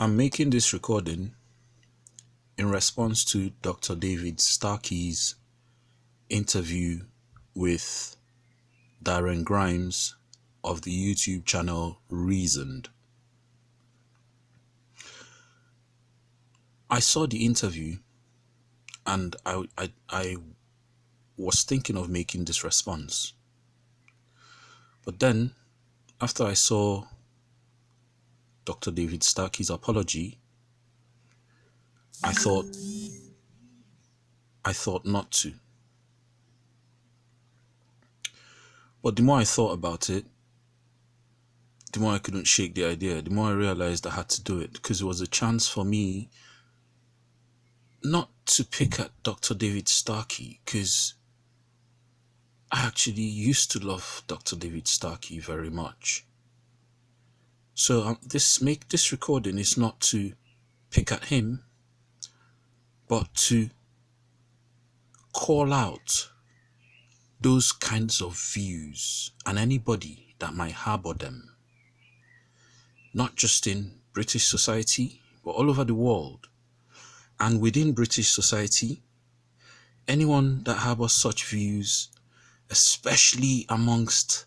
I'm making this recording in response to Dr. David Starkey's interview with Darren Grimes of the YouTube channel Reasoned. I saw the interview and I was thinking of making this response. But then, after I saw Dr. David Starkey's apology, I thought not to. But the more I thought about it, the more I couldn't shake the idea, the more I realized I had to do it, because it was a chance for me not to pick at Dr. David Starkey, because I actually used to love Dr. David Starkey very much. So this recording is not to pick at him, but to call out those kinds of views and anybody that might harbor them, not just in British society, but all over the world. And within British society, anyone that harbors such views, especially amongst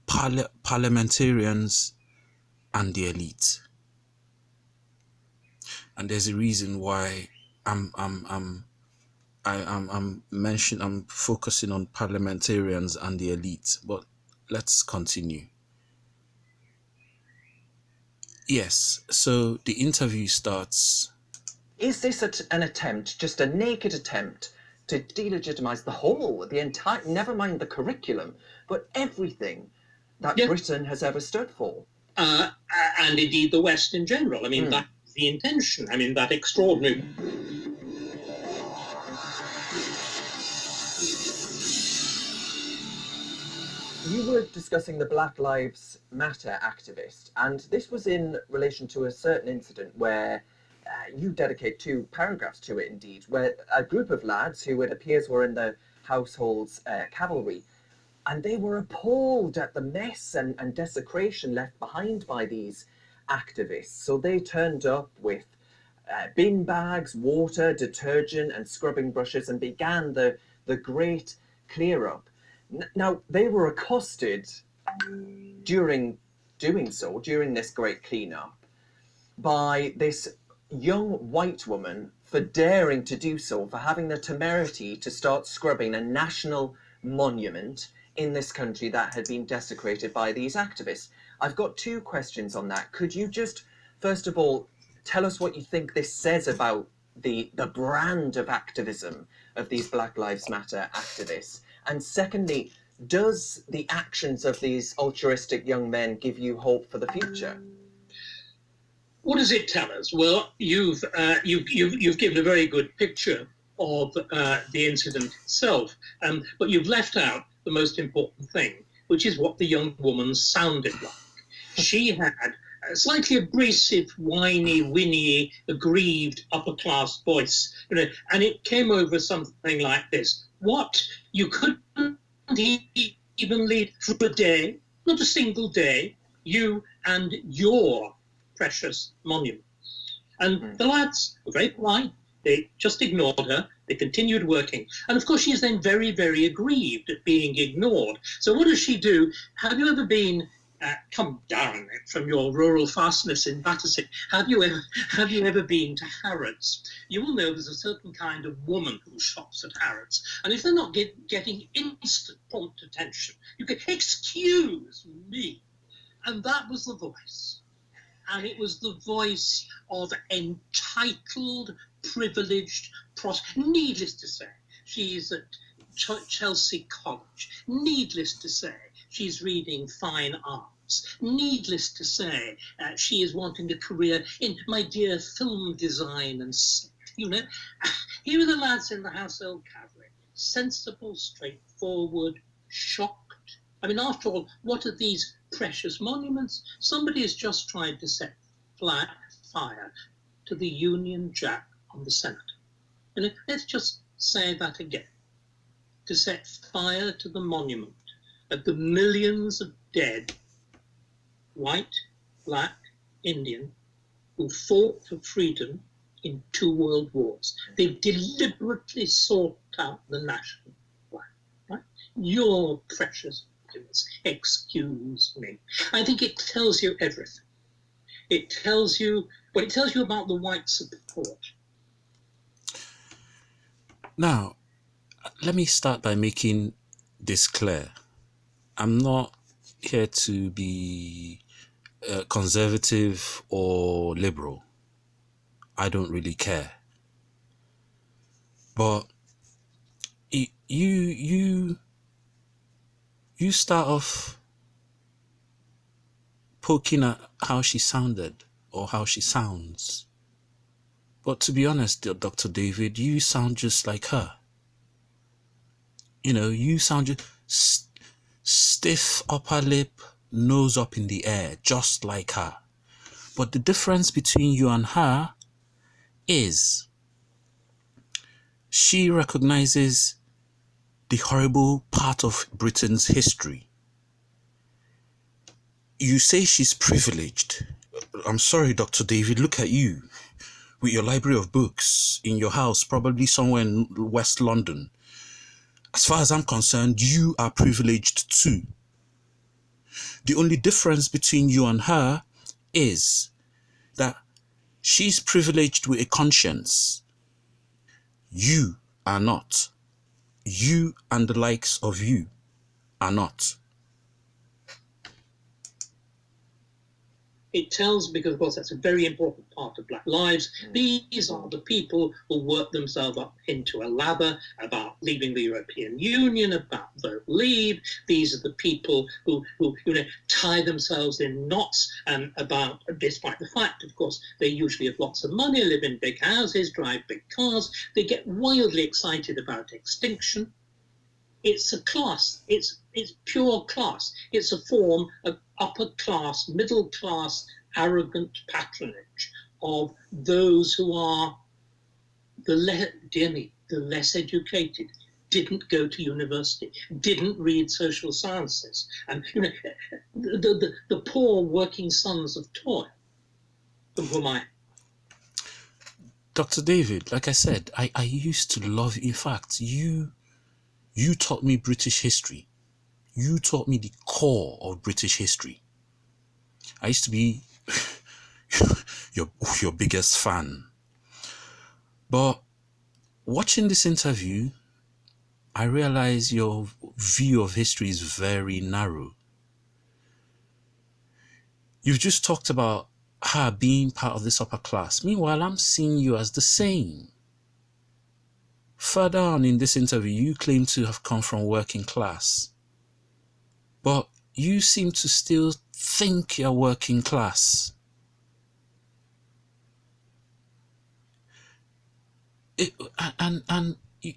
parliamentarians and the elite. And there's a reason why I'm focusing on parliamentarians and the elite, but let's continue. Yes, so the interview starts. Is this an attempt, just a naked attempt, to delegitimize the entire, never mind the curriculum, but everything that Britain has ever stood for? And indeed the West in general. I mean, that's the intention. I mean, that extraordinary... You were discussing the Black Lives Matter activist, and this was in relation to a certain incident where you dedicate 2 paragraphs to it, indeed, where a group of lads who it appears were in the household's cavalry, and they were appalled at the mess and desecration left behind by these activists. So they turned up with bin bags, water, detergent and scrubbing brushes and began the great clear-up. Now, they were accosted during doing so, during this great clean-up, by this young white woman for daring to do so, for having the temerity to start scrubbing a national monument in this country that had been desecrated by these activists. I've got 2 questions on that. Could you just, first of all, tell us what you think this says about the brand of activism of these Black Lives Matter activists? And secondly, does the actions of these altruistic young men give you hope for the future? What does it tell us? Well, you've given a very good picture of the incident itself, but you've left out the most important thing, which is what the young woman sounded like. She had a slightly abrasive, whiny, whinny, aggrieved upper-class voice, and it came over something like this. What? You couldn't even lead for a day, not a single day, you and your precious monuments. And the lads were very polite. They just ignored her. They continued working. And of course, she's then very, very aggrieved at being ignored. So what does she do? Have you ever been, come down from your rural fastness in Battersea, have you ever been to Harrods? You will know there's a certain kind of woman who shops at Harrods. And if they're not getting instant prompt attention, you can, excuse me. And that was the voice. And it was the voice of entitled, privileged, needless to say, she's at Chelsea College. Needless to say, she's reading fine arts. Needless to say, she is wanting a career in, my dear, film design and set. Here are the lads in the household cavalry, sensible, straightforward, shocked. I mean, after all, what are these precious monuments? Somebody has just tried to set fire to the Union Jack on the Senate. And let's just say that again. To set fire to the monument of the millions of dead, white, black, Indian, who fought for freedom in 2 world wars. They've deliberately sought out the national flag. Right? Your precious goodness, excuse me. I think it tells you everything. It tells you, well, it tells you about the white support. Now, let me start by making this clear. I'm not here to be conservative or liberal. I don't really care. But you start off poking at how she sounded or how she sounds. But to be honest, Dr. David, you sound just like her. You know, you sound just stiff upper lip, nose up in the air, just like her. But the difference between you and her is she recognizes the horrible part of Britain's history. You say she's privileged. I'm sorry, Dr. David, look at you with your library of books in your house, probably somewhere in West London. As far as I'm concerned, you are privileged too. The only difference between you and her is that she's privileged with a conscience. You are not. You and the likes of you are not. It tells, because of course that's a very important part of Black lives, these are the people who work themselves up into a lather about leaving the European Union, about vote leave. These are the people who tie themselves in knots about, despite the fact, of course, they usually have lots of money, live in big houses, drive big cars. They get wildly excited about extinction. It's a class. It's pure class. It's a form of upper class, middle class, arrogant patronage of those who are the less educated, didn't go to university, didn't read social sciences, and the poor working sons of toil. From whom I. Dr. David, like I said, I used to love, in fact, you taught me British history. You taught me the core of British history. I used to be your biggest fan. But watching this interview, I realize your view of history is very narrow. You've just talked about her being part of this upper class. Meanwhile, I'm seeing you as the same. Further on in this interview, you claim to have come from working class. But you seem to still think you're working class.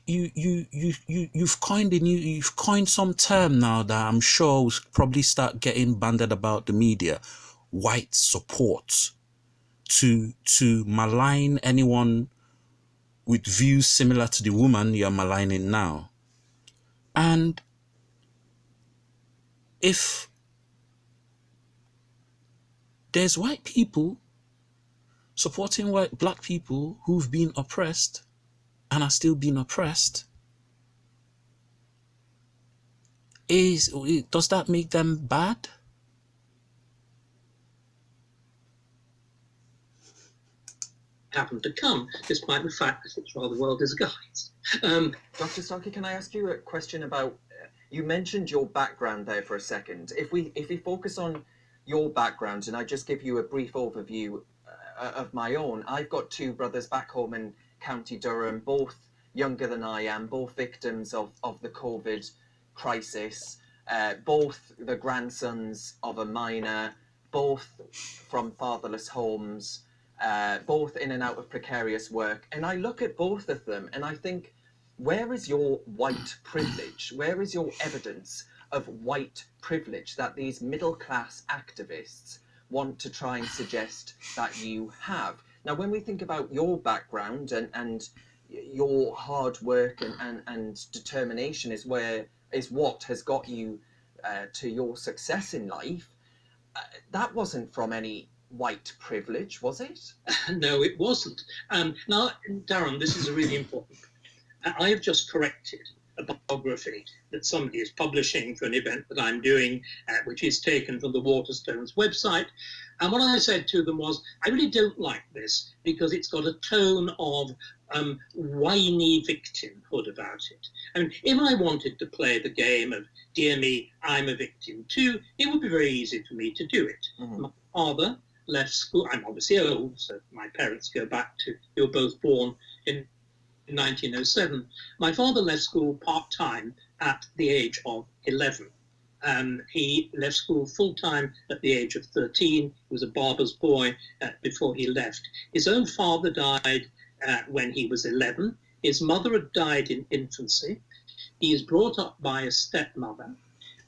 You've coined some term now that I'm sure will probably start getting banded about the media. White support, to malign anyone with views similar to the woman you're maligning now. And if there's white people supporting black people who've been oppressed and are still being oppressed, does that make them bad? Happened to come, despite the fact that it's rather well disguised. Dr. Starkey, can I ask you a question about, you mentioned your background there for a second. If we focus on your background, and I just give you a brief overview of my own, I've got 2 brothers back home in County Durham, both younger than I am, both victims of the COVID crisis, both the grandsons of a miner, both from fatherless homes, both in and out of precarious work. And I look at both of them and I think, where is your white privilege? Where is your evidence of white privilege that these middle class activists want to try and suggest that you have? Now, when we think about your background and your hard work and determination is what has got you to your success in life, that wasn't from any white privilege, was it? No, it wasn't. Now, Darren, this is a really important. I have just corrected a biography that somebody is publishing for an event that I'm doing, which is taken from the Waterstones website. And what I said to them was, I really don't like this because it's got a tone of whiny victimhood about it. And if I wanted to play the game of, dear me, I'm a victim too, it would be very easy for me to do it. Mm-hmm. My father left school. I'm obviously old, so my parents go back to, they were both born in 1907. My father left school part-time at the age of 11. He left school full-time at the age of 13. He was a barber's boy before he left. His own father died when he was 11. His mother had died in infancy. He is brought up by a stepmother.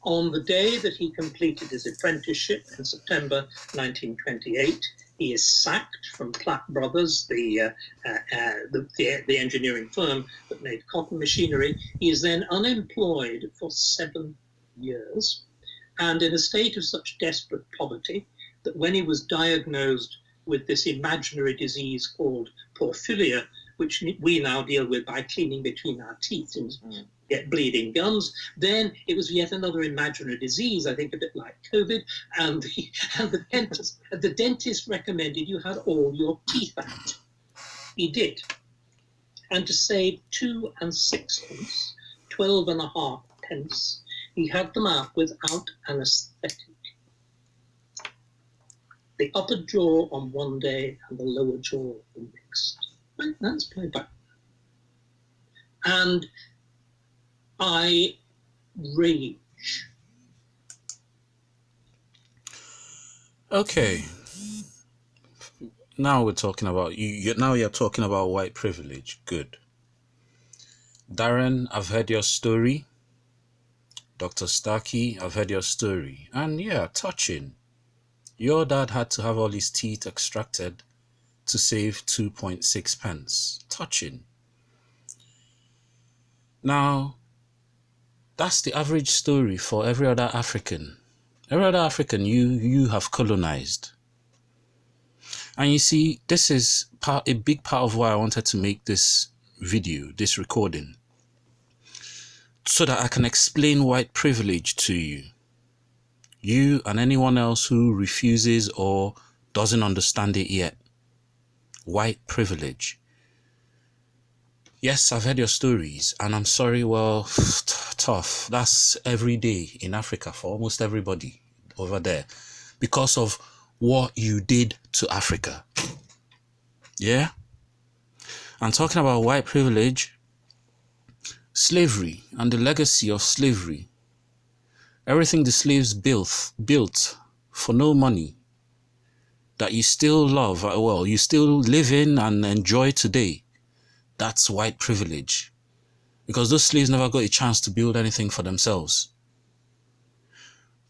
On the day that he completed his apprenticeship in September 1928, he is sacked from Platt Brothers, the engineering firm that made cotton machinery. He is then unemployed for 7 years, and in a state of such desperate poverty that when he was diagnosed with this imaginary disease called porphyria, which we now deal with by cleaning between our teeth and get bleeding gums, then it was yet another imaginary disease, I think a bit like COVID, and the dentist recommended you had all your teeth out. He did. And to save 2 6 12.5 pence, he had them out without anaesthetic. The upper jaw on one day and the lower jaw the next. Right, that's playback. And I rage. Okay. Now we're talking about now you're talking about white privilege. Good. Darren, I've heard your story. Dr. Starkey, I've heard your story. And yeah, touching. Your dad had to have all his teeth extracted to save 2.6 pence. Touching. Now, that's the average story for every other African. Every other African you have colonized. And you see, this is a big part of why I wanted to make this video, this recording, so that I can explain white privilege to you. You and anyone else who refuses or doesn't understand it yet. White privilege. Yes, I've heard your stories, and I'm sorry, well, tough. That's every day in Africa for almost everybody over there because of what you did to Africa. Yeah? I'm talking about white privilege, slavery, and the legacy of slavery. Everything the slaves built for no money that you still love, well, you still live in and enjoy today. That's white privilege. Because those slaves never got a chance to build anything for themselves.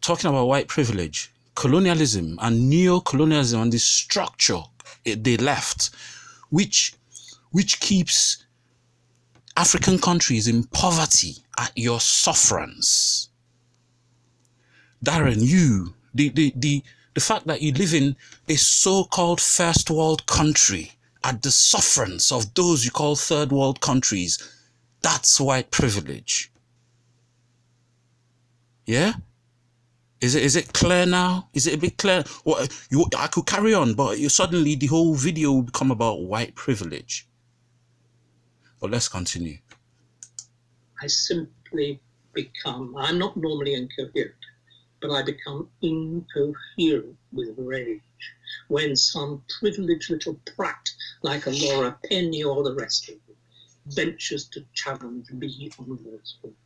Talking about white privilege, colonialism and neo-colonialism and the structure they left, which keeps African countries in poverty at your sufferance. Darren, the fact that you live in a so-called first world country at the sufferance of those you call third world countries, that's white privilege. Yeah? Is it clear now? Is it a bit clear? Well, I could carry on, but suddenly the whole video will become about white privilege. But let's continue. I simply become, I'm not normally incoherent, but I become incoherent with rage when some privileged little prat like a Laura Penny or the rest of them ventures to challenge me on those points.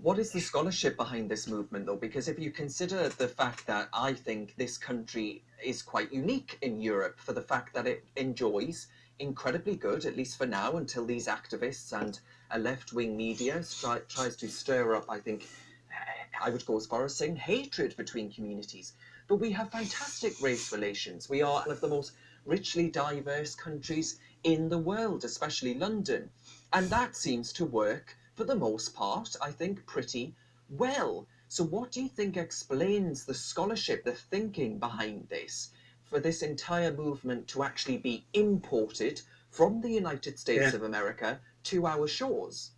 What is the scholarship behind this movement, though? Because if you consider the fact that I think this country is quite unique in Europe for the fact that it enjoys incredibly good, at least for now, until these activists and a left-wing media tries to stir up, I think, I would go as far as saying hatred between communities. But we have fantastic race relations. We are one of the most richly diverse countries in the world, especially London. And that seems to work, for the most part, I think, pretty well. So what do you think explains the scholarship, the thinking behind this? for this entire movement to actually be imported from the United States of America to our shores?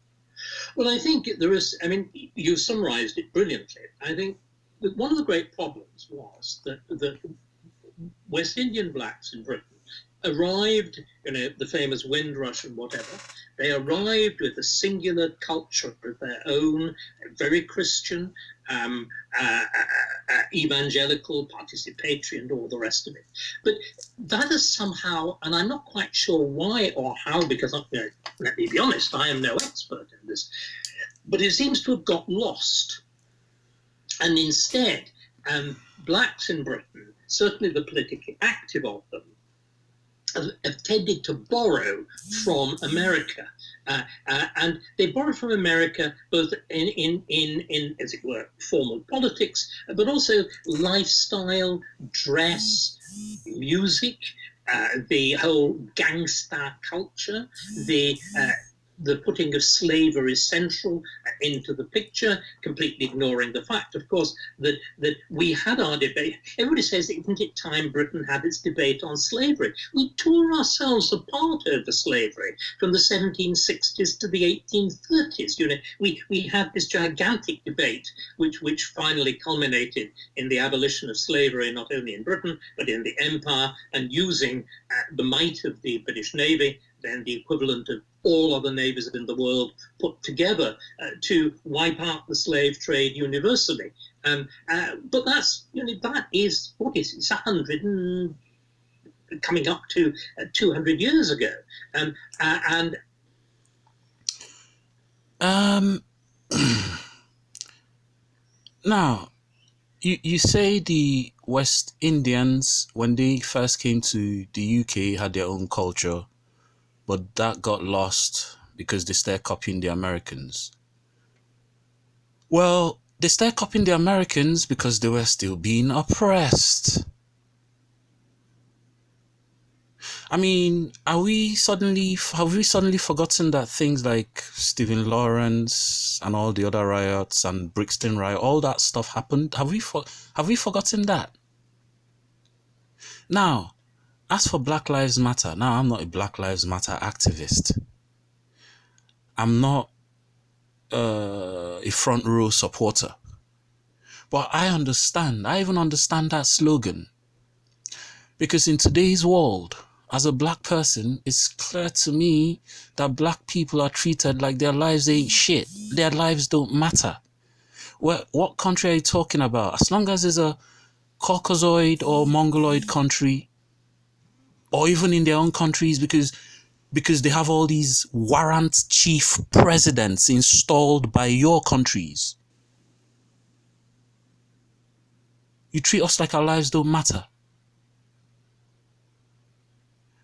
Well, I think there is, I mean, you summarized it brilliantly. I think that one of the great problems was that the West Indian blacks in Britain arrived, the famous Windrush and whatever, they arrived with a singular culture of their own, very Christian, evangelical, participatory, and all the rest of it. But that is somehow, and I'm not quite sure why or how, because let me be honest, I am no expert in this, but it seems to have got lost. And instead, blacks in Britain, certainly the politically active of them, have tended to borrow from America, and they borrow from America both in as it were formal politics, but also lifestyle, dress, music, the whole gangster culture, the putting of slavery central into the picture, completely ignoring the fact, of course, that we had our debate. Everybody says, isn't it time Britain had its debate on slavery? We tore ourselves apart over slavery from the 1760s to the 1830s. We had this gigantic debate, which finally culminated in the abolition of slavery, not only in Britain, but in the Empire, and using the might of the British Navy, then the equivalent of all other navies in the world put together to wipe out the slave trade universally. But that is, what is it? It's 100 and coming up to 200 years ago. Now, you say the West Indians, when they first came to the UK, had their own culture, but that got lost because they started copying the Americans. Well, they started copying the Americans because they were still being oppressed. I mean, have we suddenly forgotten that things like Stephen Lawrence and all the other riots and Brixton riot, all that stuff happened? Have we forgotten that? Now, as for Black Lives Matter, now I'm not a Black Lives Matter activist. I'm not a front row supporter. But I even understand that slogan. Because in today's world, as a black person, it's clear to me that black people are treated like their lives ain't shit. Their lives don't matter. What country are you talking about? As long as it's a Caucasoid or Mongoloid country, or even in their own countries, because they have all these warrant chief presidents installed by your countries. You treat us like our lives don't matter.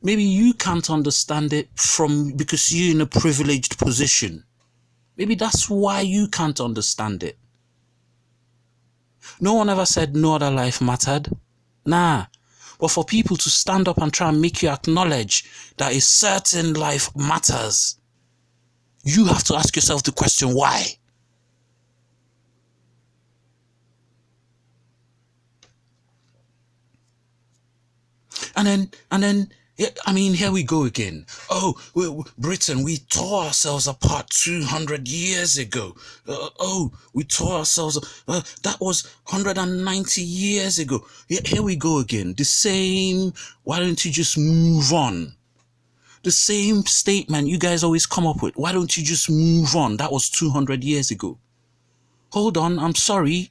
Maybe you can't understand it because you're in a privileged position. Maybe that's why you can't understand it. No one ever said no other life mattered. Nah. But for people to stand up and try and make you acknowledge that a certain life matters, you have to ask yourself the question, why? And then, I mean, here we go again. Oh, Britain, we tore ourselves apart 200 years ago. We tore ourselves. That was 190 years ago. Here we go again. The same. Why don't you just move on? The same statement you guys always come up with. Why don't you just move on? That was 200 years ago. Hold on, I'm sorry.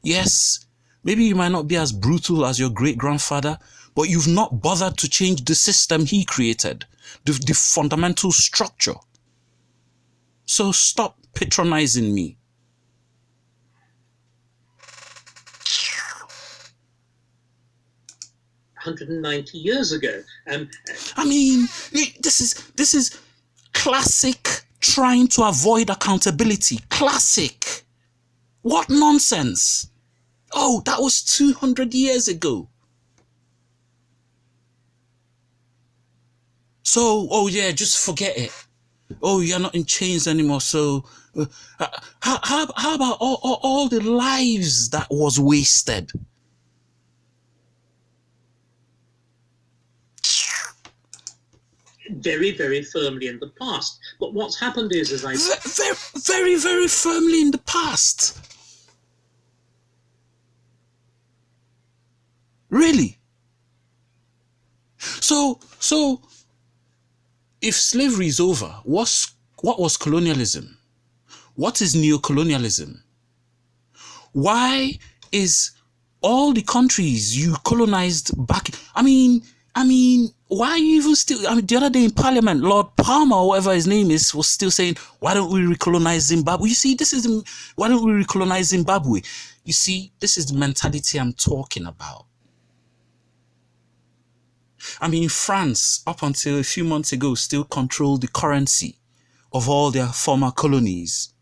Yes, maybe you might not be as brutal as your great-grandfather, but you've not bothered to change the system he created, the fundamental structure. So stop patronizing me. $190 years ago. I mean, this is classic trying to avoid accountability. Classic. What nonsense. Oh, that was 200 years ago. So, oh yeah, just forget it. Oh, you're not in chains anymore. So, how about all the lives that was wasted? very, very firmly in the past. But what's happened is, as I very, very, very firmly in the past. Really? So if slavery is over, what was colonialism? What is neocolonialism? Why is all the countries you colonized back? I mean, why are you even still? I mean, the other day in Parliament, Lord Palmer, or whatever his name is, was still saying, "Why don't we recolonize Zimbabwe?" You see, why don't we recolonize Zimbabwe? You see, this is the mentality I'm talking about. I mean, France, up until a few months ago, still controlled the currency of all their former colonies.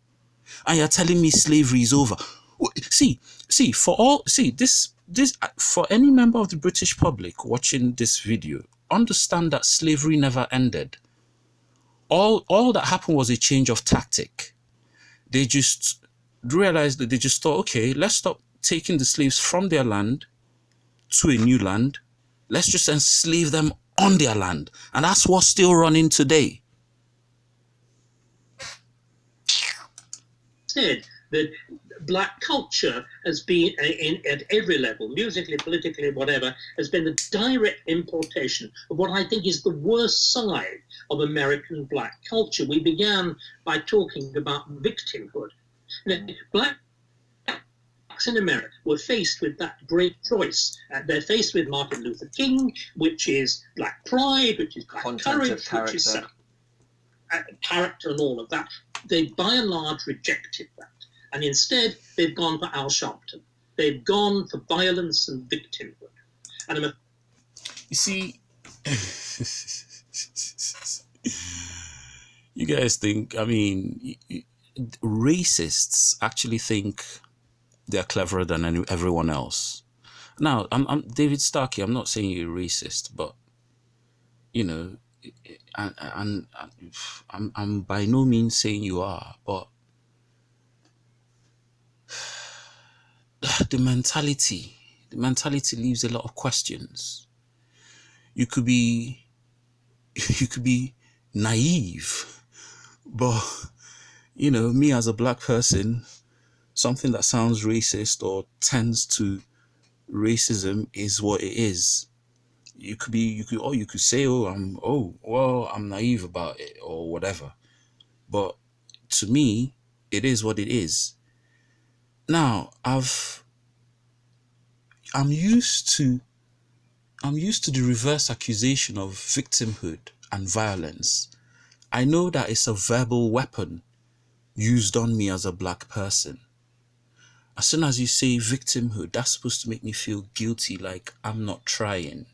And you're telling me slavery is over. See, for any member of the British public watching this video, understand that slavery never ended. All that happened was a change of tactic. They just realized that they just thought, okay, let's stop taking the slaves from their land to a new land. Let's just enslave them on their land. And that's what's still running today. Said that black culture has been at every level, musically, politically, whatever, has been the direct importation of what I think is the worst side of American black culture. We began by talking about victimhood. Now, blacks in America were faced with that great choice. They're faced with Martin Luther King, which is black pride, which is black courage, which is character and all of that. They by and large rejected that. And instead, they've gone for Al Sharpton. They've gone for violence and victimhood. And you see, you guys think, I mean, racists actually think they're cleverer than everyone else. Now, I'm David Starkey. I'm not saying you're racist, but, you know, and I'm by no means saying you are, but the mentality leaves a lot of questions. You could be naive, but, you know, me as a black person, something that sounds racist or tends to racism is what it is. You could say, I'm naive about it or whatever. But to me, it is what it is. Now, I'm used to the reverse accusation of victimhood and violence. I know that it's a verbal weapon used on me as a black person. As soon as you say victimhood, that's supposed to make me feel guilty, like I'm not trying.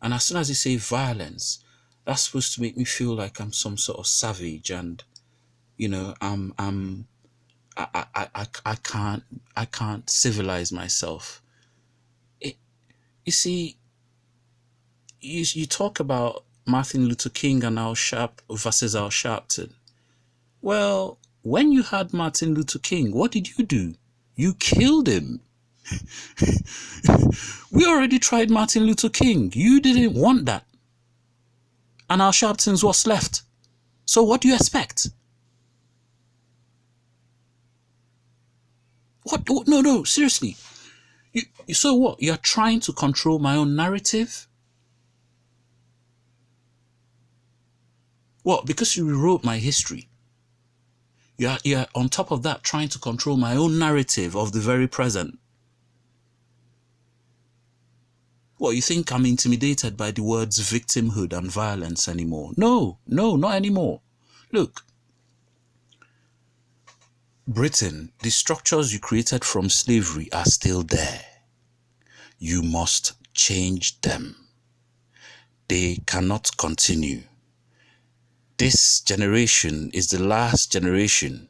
And as soon as you say violence, that's supposed to make me feel like I'm some sort of savage and, you know, I can't civilize myself. You see, you talk about Martin Luther King and versus Al Sharpton. Well, when you had Martin Luther King, what did you do? You killed him. We already tried Martin Luther King. You didn't want that. And Al Sharpton's what's left. So what do you expect? What? No, seriously. So what? You're trying to control my own narrative? What? Because you rewrote my history. You're on top of that trying to control my own narrative of the very present. What, you think I'm intimidated by the words victimhood and violence anymore? No, not anymore. Look, Britain, the structures you created from slavery are still there. You must change them. They cannot continue. This generation is the last generation.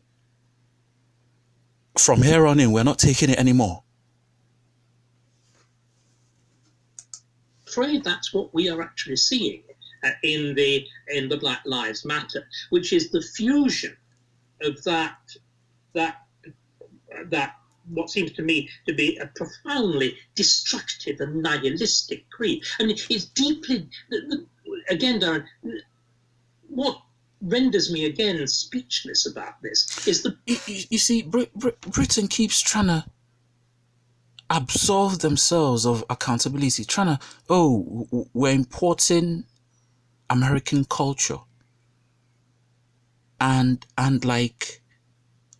From here on in, we're not taking it anymore. I'm afraid that's what we are actually seeing in the Black Lives Matter, which is the fusion of that what seems to me to be a profoundly destructive and nihilistic creed. I mean, it's deeply again, Darren, what renders me again speechless about this is the... You see, Britain keeps trying to absolve themselves of accountability, trying to, we're importing American culture. And like,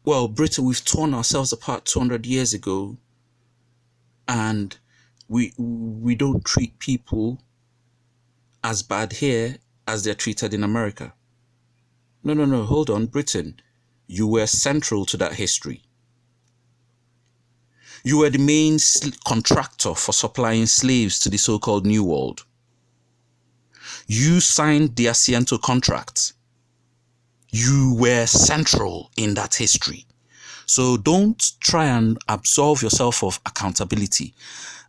well, Britain, we've torn ourselves apart 200 years ago, and we don't treat people as bad here as they're treated in America. No, hold on, Britain. You were central to that history. You were the main contractor for supplying slaves to the so-called New World. You signed the Asiento contract. You were central in that history. So don't try and absolve yourself of accountability.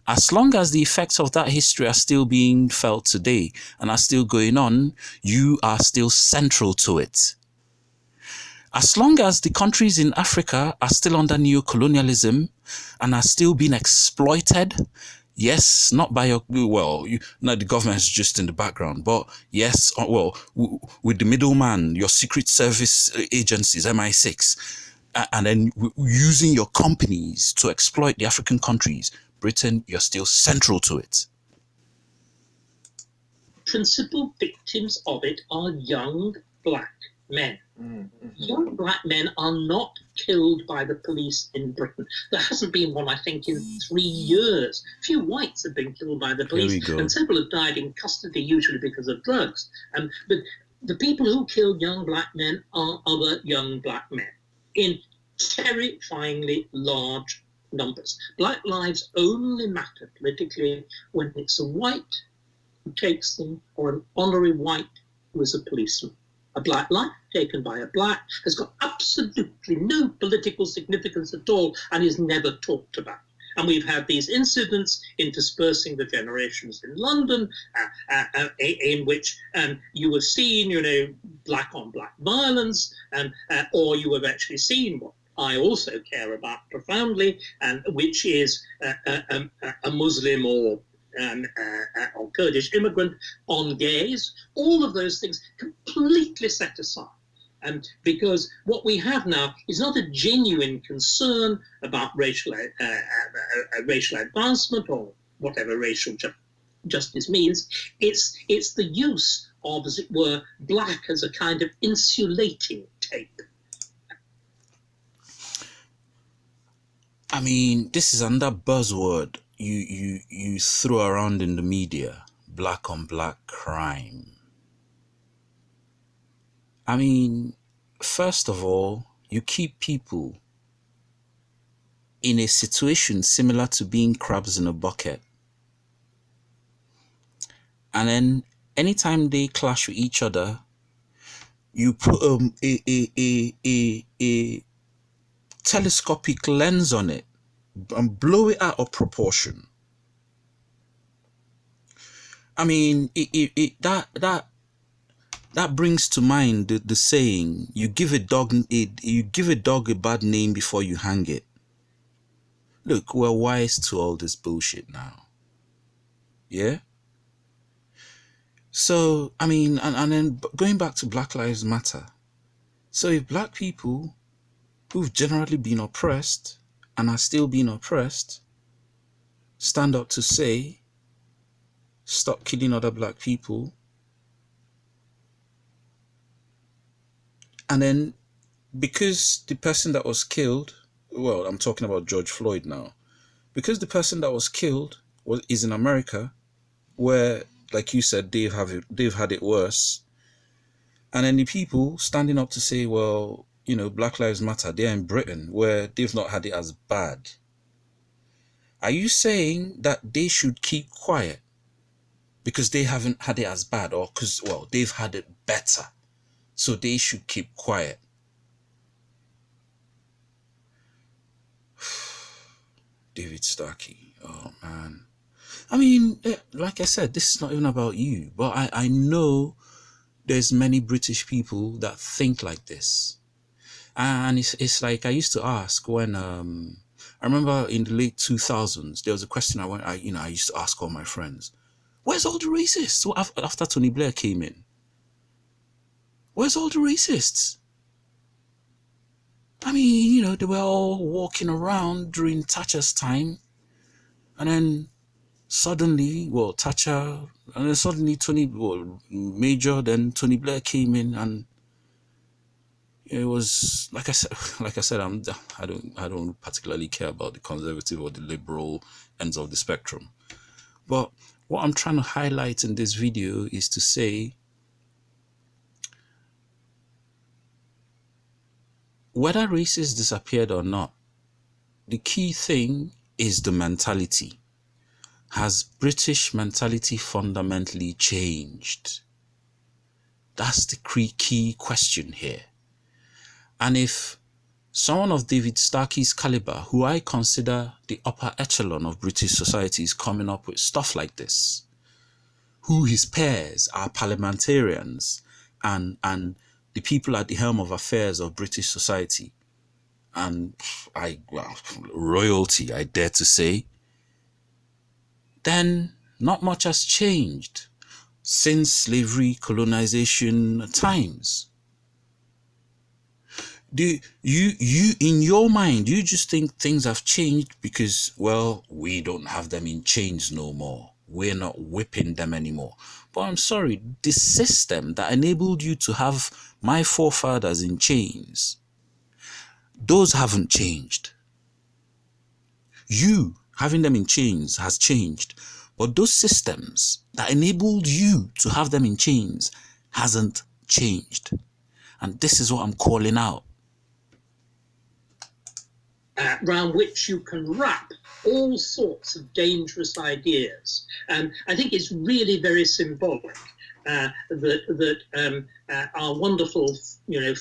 As long as the effects of that history are still being felt today and are still going on, you are still central to it. As long as the countries in Africa are still under neo-colonialism and are still being exploited, yes, not by your, well, no, the government is just in the background, but yes, well, with the middleman, your secret service agencies, MI6, and then using your companies to exploit the African countries, Britain, you're still central to it. Principal victims of it are young black men. Mm-hmm. Young black men are not killed by the police in Britain. There hasn't been one, I think, in 3 years. Few whites have been killed by the police, and several have died in custody, usually because of drugs. But the people who kill young black men are other young black men in terrifyingly large numbers. Black lives only matter politically when it's a white who takes them, or an honorary white who is a policeman. A black life taken by a black has got absolutely no political significance at all and is never talked about. And we've had these incidents interspersing the generations in London, in which you have seen, black on black violence, or you have actually seen what I also care about profoundly, and which is a Muslim or Kurdish immigrant on gays. All of those things completely set aside. Because what we have now is not a genuine concern about racial advancement or whatever racial justice means. It's the use of, as it were, black as a kind of insulating tape. I mean, this is another buzzword you throw around in the media: black on black crime. I mean, first of all, you keep people in a situation similar to being crabs in a bucket. And then anytime they clash with each other, you put a telescopic lens on it and blow it out of proportion. I mean, that brings to mind the saying, you give a dog a bad name before you hang it. Look, we're wise to all this bullshit now. Yeah? So, I mean, and then going back to Black Lives Matter. So if black people who've generally been oppressed and are still being oppressed stand up to say, stop killing other black people, and then because the person that was killed, well, I'm talking about George Floyd now, because the person that was killed is in America, where, like you said, they've had it worse, and then the people standing up to say, well, Black Lives Matter, they're in Britain, where they've not had it as bad. Are you saying that they should keep quiet because they haven't had it as bad, or because, well, they've had it better, so they should keep quiet? David Starkey, oh man. I mean, like I said, this is not even about you, but I know there's many British people that think like this. And it's like I used to ask when I remember in the late 2000s, there was a question I used to ask all my friends. Where's all the racists? So after Tony Blair came in, where's all the racists? I mean, you know, they were all walking around during Thatcher's time, and then suddenly, well, Thatcher, and then suddenly Major, then Tony Blair came in, and it was like I said, I don't particularly care about the conservative or the liberal ends of the spectrum. But what I'm trying to highlight in this video is to say, whether races disappeared or not, the key thing is the mentality. Has British mentality fundamentally changed? That's the key question here. And if someone of David Starkey's caliber, who I consider the upper echelon of British society, is coming up with stuff like this, who his peers are parliamentarians and the people at the helm of affairs of British society, and royalty, I dare to say, then not much has changed since slavery, colonization times. Do you in your mind, you just think things have changed because, well, we don't have them in chains no more, we're not whipping them anymore? But I'm sorry, the system that enabled you to have my forefathers in chains, those haven't changed. You having them in chains has changed, but those systems that enabled you to have them in chains hasn't changed. And this is what I'm calling out. Around which you can wrap all sorts of dangerous ideas. I think it's really very symbolic that our wonderful,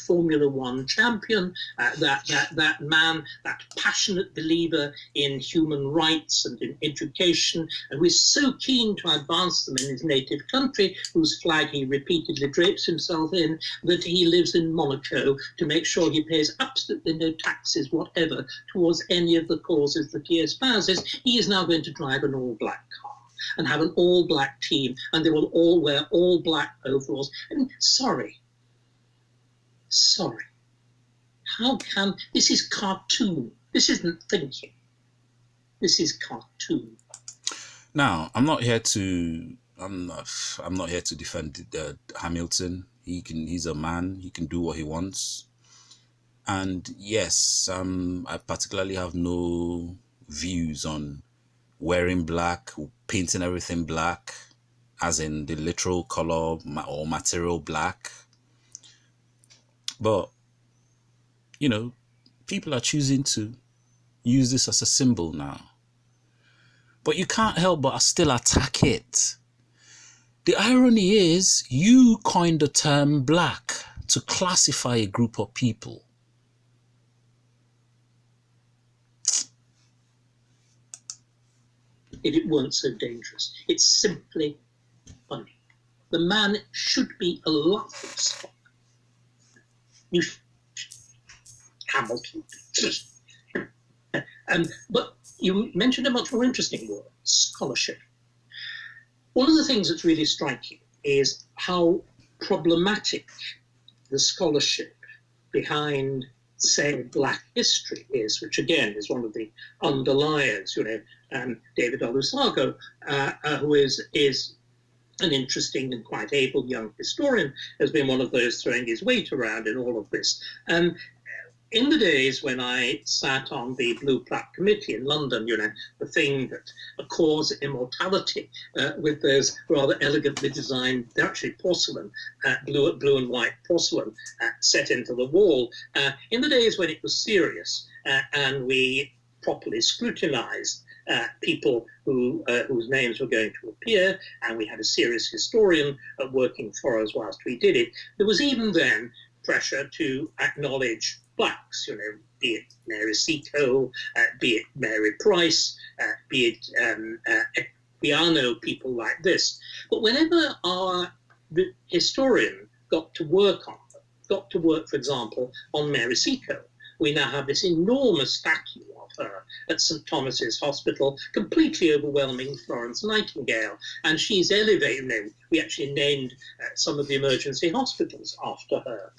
Formula One champion, that man, that passionate believer in human rights and in education, and who is so keen to advance them in his native country, whose flag he repeatedly drapes himself in, that he lives in Monaco to make sure he pays absolutely no taxes whatever towards any of the causes that he espouses. He is now going to drive an all-black car and have an all-black team, and they will all wear all-black overalls. I mean, sorry. How can... This is cartoon. This isn't thinking. This is cartoon. Now, I'm not here to defend Hamilton. He's a man. He can do what he wants. And yes, I particularly have no views on wearing black, painting everything black, as in the literal color or material black. But, people are choosing to use this as a symbol now. But you can't help but still attack it. The irony is, you coined the term black to classify a group of people. If it weren't so dangerous. It's simply funny. The man should be a laughing stock. Hamilton. But you mentioned a much more interesting word, scholarship. One of the things that's really striking is how problematic the scholarship behind, say, Black history is, which again is one of the underliers. David Olusogo, who is an interesting and quite able young historian, has been one of those throwing his weight around in all of this. In the days when I sat on the Blue Plaque Committee in London, the thing that accords immortality with those rather elegantly designed, they're actually porcelain, blue and white porcelain set into the wall. In the days when it was serious and we properly scrutinized people whose names were going to appear, and we had a serious historian working for us whilst we did it, there was even then pressure to acknowledge blacks, be it Mary Seacole, be it Mary Price, be it Equiano, people like this. But whenever our historian got to work, for example, on Mary Seacole, we now have this enormous statue of her at St Thomas's Hospital, completely overwhelming Florence Nightingale. And she's elevated. We actually named some of the emergency hospitals after her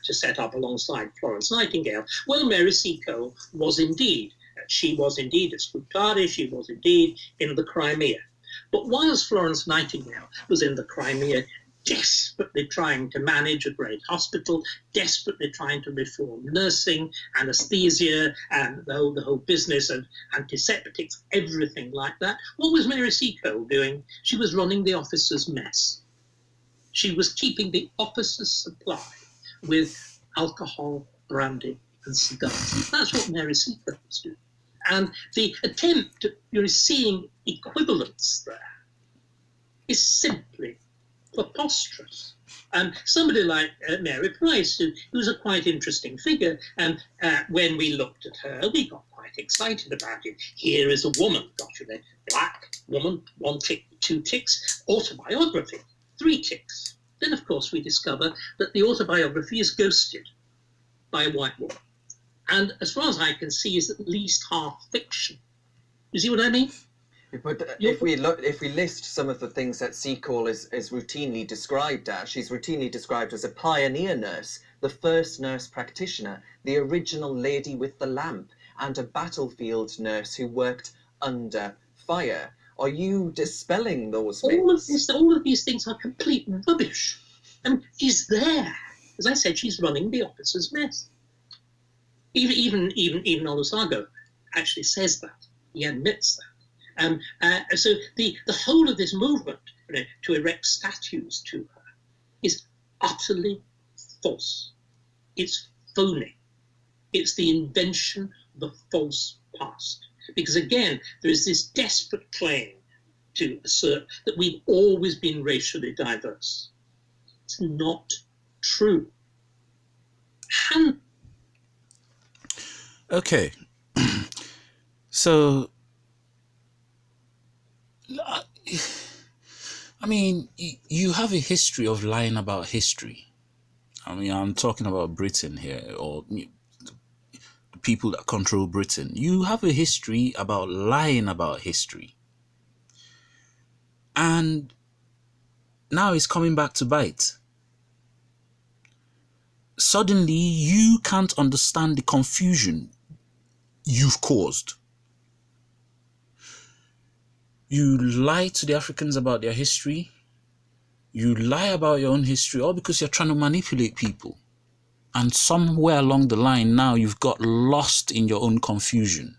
to set up alongside Florence Nightingale. Well, Mary Seacole was indeed. She was indeed at Scutari. She was indeed in the Crimea. But whilst Florence Nightingale was in the Crimea, desperately trying to manage a great hospital, desperately trying to reform nursing, anaesthesia, and the whole business of antiseptics, everything like that, what was Mary Seacole doing? She was running the officers' mess. She was keeping the officers supplied with alcohol, brandy, and cigars. That's what Mary Seacole was doing. And the attempt at seeing equivalence there is simply preposterous. Somebody like Mary Price, who was a quite interesting figure, and when we looked at her, we got quite excited about it. Here is a woman, black woman, 1 tick, 2 ticks, autobiography, 3 ticks. Then, of course, we discover that the autobiography is ghosted by a white woman. And as far as I can see, is at least half fiction. You see what I mean? But if we list some of the things that Seacole is routinely described as, she's routinely described as a pioneer nurse, the first nurse practitioner, the original lady with the lamp, and a battlefield nurse who worked under fire. Are you dispelling those myths? All of these things are complete rubbish. I mean, she's there. As I said, she's running the officers' mess. Even Olusoga actually says that. He admits that. So the whole of this movement, to erect statues to her, is utterly false. It's phony. It's the invention of the false past. Because again, there is this desperate claim to assert that we've always been racially diverse. It's not true. Okay. So, I mean, you have a history of lying about history. I mean, I'm talking about Britain here, or the people that control Britain. You have a history about lying about history. And now it's coming back to bite. Suddenly, you can't understand the confusion you've caused. You lie to the Africans about their history. You lie about your own history, all because you're trying to manipulate people. And somewhere along the line now, you've got lost in your own confusion.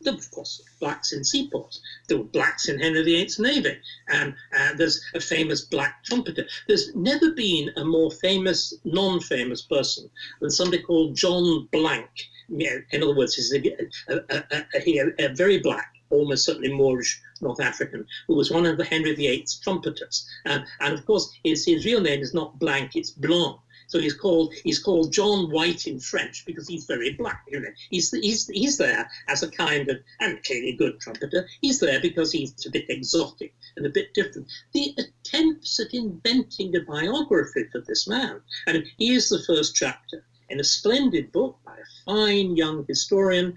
Of course, blacks in seaports. There were blacks in Henry VIII's navy. And there's a famous black trumpeter. There's never been a more famous, non-famous person than somebody called John Blank. In other words, he's a very black, almost certainly Moorish North African, who was one of the Henry VIII's trumpeters. And of course, his real name is not Blank, it's Blanc. So he's called John White in French because he's very black. He's there as a kind of, and clearly a good trumpeter. He's there because he's a bit exotic and a bit different. The attempts at inventing a biography for this man, and here's the first chapter in a splendid book by a fine young historian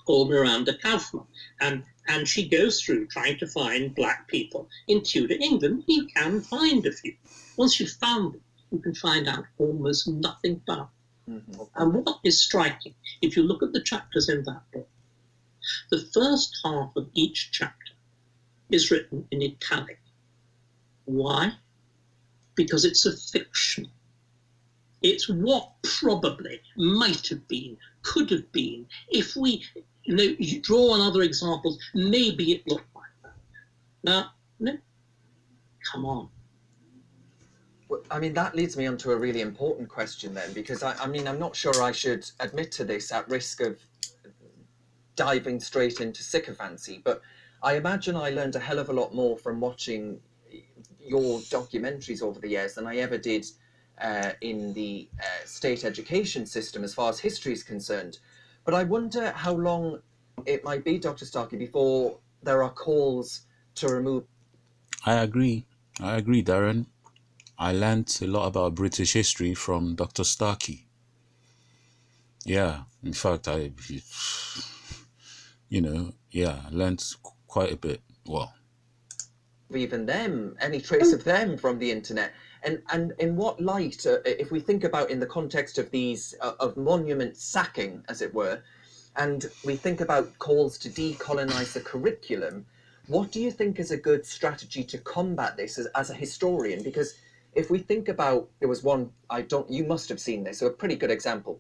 called Miranda Kaufman, and she goes through trying to find black people in Tudor England. You can find a few. Once you've found them, you can find out almost nothing about them. Mm-hmm. And what is striking, if you look at the chapters in that book, the first half of each chapter is written in italic. Why? Because it's a fiction. It's what probably might have been, could have been. If we you draw on other examples, maybe it looked like that. Now, no, come on. Well, I mean, that leads me on to a really important question then, because I mean, I'm not sure I should admit to this at risk of diving straight into sycophancy, but I imagine I learned a hell of a lot more from watching your documentaries over the years than I ever did in the state education system as far as history is concerned. But I wonder how long it might be, Dr. Starkey, before there are calls to remove. I agree. I agree, Darren. I learnt a lot about British history from Dr. Starkey. Yeah, in fact, I learnt quite a bit. Well, even them, any trace of them from the internet. And in what light, if we think about in the context of these, of monument sacking, as it were, and we think about calls to decolonize the curriculum, what do you think is a good strategy to combat this as a historian? Because if we think about, there was one, you must have seen this, so a pretty good example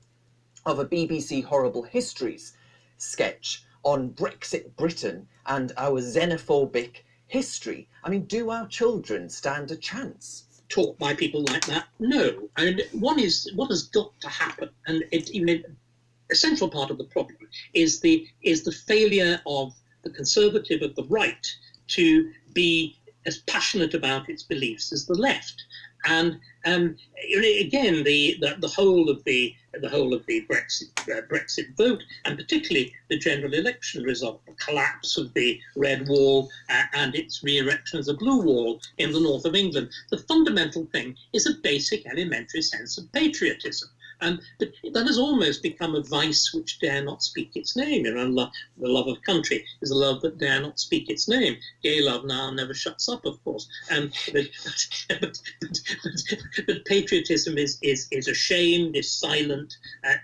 of a BBC Horrible Histories sketch on Brexit Britain and our xenophobic history. I mean, do our children stand a chance? Taught by people like that? No. And one is what has got to happen, and a central part of the problem is the failure of the conservative of the right to be as passionate about its beliefs as the left. And again, the whole of the Brexit vote, and particularly the general election result, the collapse of the Red Wall and its re-erection as a blue wall in the north of England. The fundamental thing is a basic elementary sense of patriotism. But that has almost become a vice which dare not speak its name. The love of country is a love that dare not speak its name. Gay love now never shuts up, of course. But patriotism is ashamed, is silent,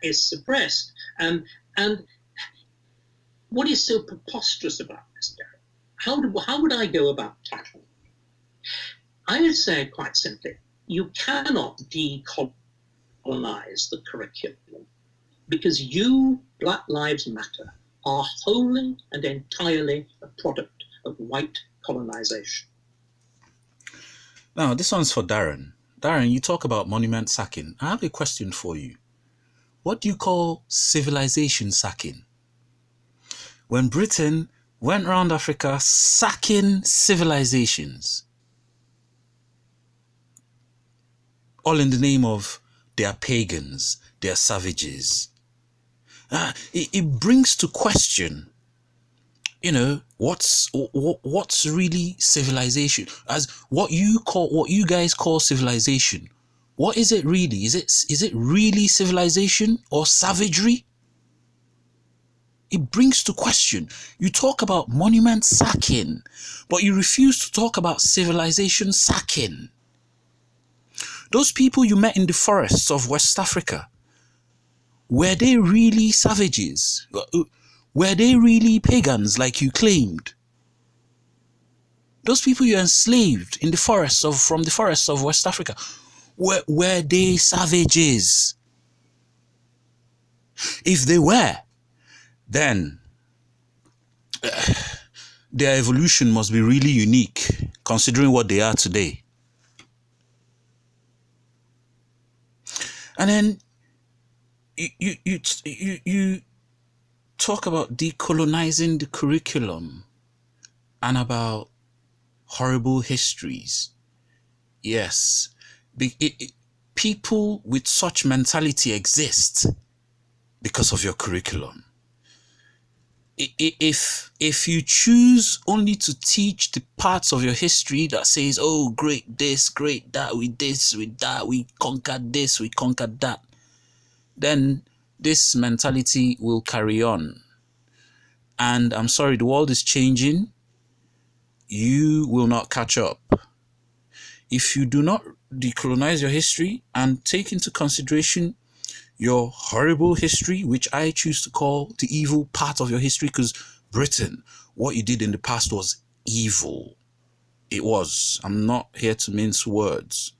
is suppressed. And what is so preposterous about this, Darren? How would I go about tackling it? I would say quite simply, you cannot decolonize the curriculum, because you, Black Lives Matter, are wholly and entirely a product of white colonization. now this one's for Darren. Darren, you talk about monument sacking. I have a question for you. What do you call civilization sacking? When Britain went around Africa sacking civilizations, all in the name of they are pagans, they are savages. It brings to question, what's really civilization? As what you guys call civilization, what is it really? Is it really civilization or savagery? It brings to question. You talk about monument sacking, but you refuse to talk about civilization sacking. Those people you met in the forests of West Africa, were they really savages? Were they really pagans like you claimed? Those people you enslaved in the from the forests of West Africa, were they savages? If they were, then their evolution must be really unique, considering what they are today. And then you talk about decolonizing the curriculum and about horrible histories. Yes, people with such mentality exist because of your curriculum. If you choose only to teach the parts of your history that says, oh, great this, great that, we this, we that, we conquered this, we conquered that, then this mentality will carry on. And I'm sorry, the world is changing. You will not catch up. If you do not decolonize your history and take into consideration your horrible history, which I choose to call the evil part of your history, because Britain, what you did in the past was evil. It was. I'm not here to mince words.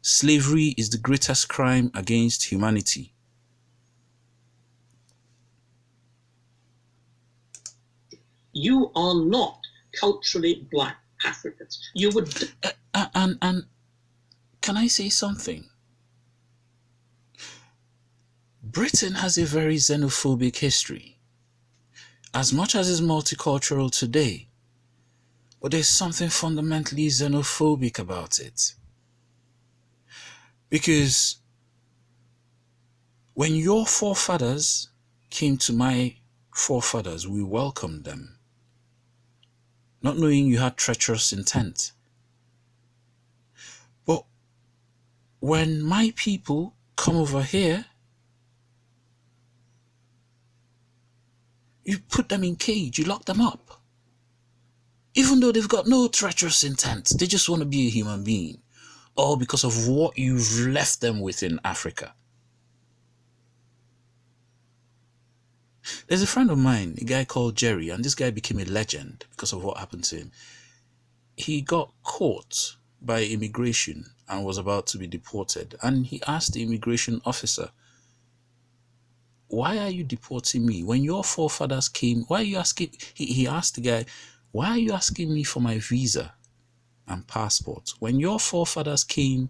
Slavery is the greatest crime against humanity. You are not culturally Black Africans. You would... And can I say something? Britain has a very xenophobic history, as much as it's multicultural today, but there's something fundamentally xenophobic about it. Because when your forefathers came to my forefathers, we welcomed them, not knowing you had treacherous intent. when my people come over here, you put them in cage, you lock them up. Even though they've got no treacherous intent, they just want to be a human being. All because of what you've left them with in Africa. There's a friend of mine, a guy called Jerry, and this guy became a legend because of what happened to him. He got caught by immigration and was about to be deported. And he asked the immigration officer, why are you deporting me? When your forefathers came, why are you asking? He asked the guy, why are you asking me for my visa and passport? When your forefathers came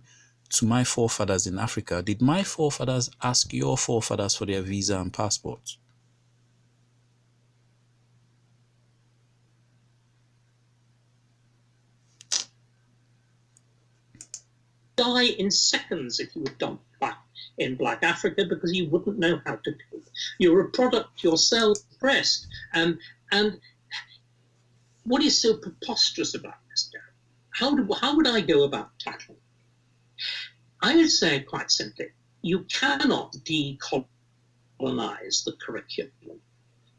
to my forefathers in Africa, did my forefathers ask your forefathers for their visa and passport? Die in seconds if you were dumped back in Black Africa because you wouldn't know how to cope. You're a product yourself pressed. And what is so preposterous about this, Darren? How would I go about tackling it? I would say quite simply, you cannot decolonize the curriculum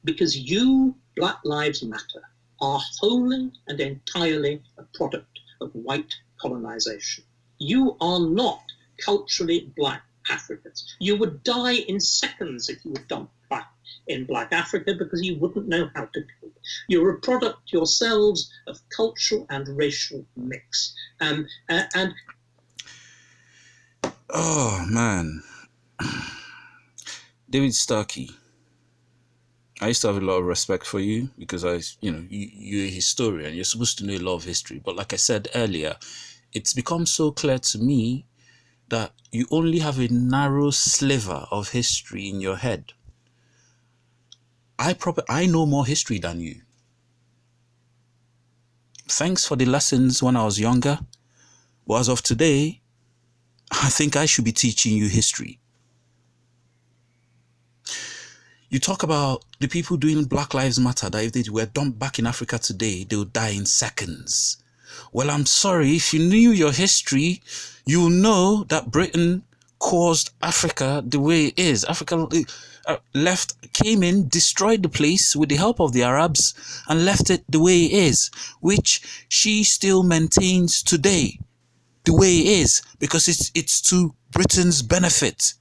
because you, Black Lives Matter, are wholly and entirely a product of white colonization. You are not culturally Black Africans. You would die in seconds if you were dumped back in Black Africa because you wouldn't know how to cope. You're a product yourselves of cultural and racial mix. Oh man, David Starkey, I used to have a lot of respect for you because you're a historian. You're supposed to know a lot of history. But like I said earlier, it's become so clear to me that you only have a narrow sliver of history in your head. I know more history than you. Thanks for the lessons when I was younger. But as of today, I think I should be teaching you history. You talk about the people doing Black Lives Matter, that if they were dumped back in Africa today, they would die in seconds. Well, I'm sorry, if you knew your history, you will know that Britain caused Africa the way it is. Africa came in, destroyed the place with the help of the Arabs and left it the way it is, which she still maintains today the way it is because it's to Britain's benefit.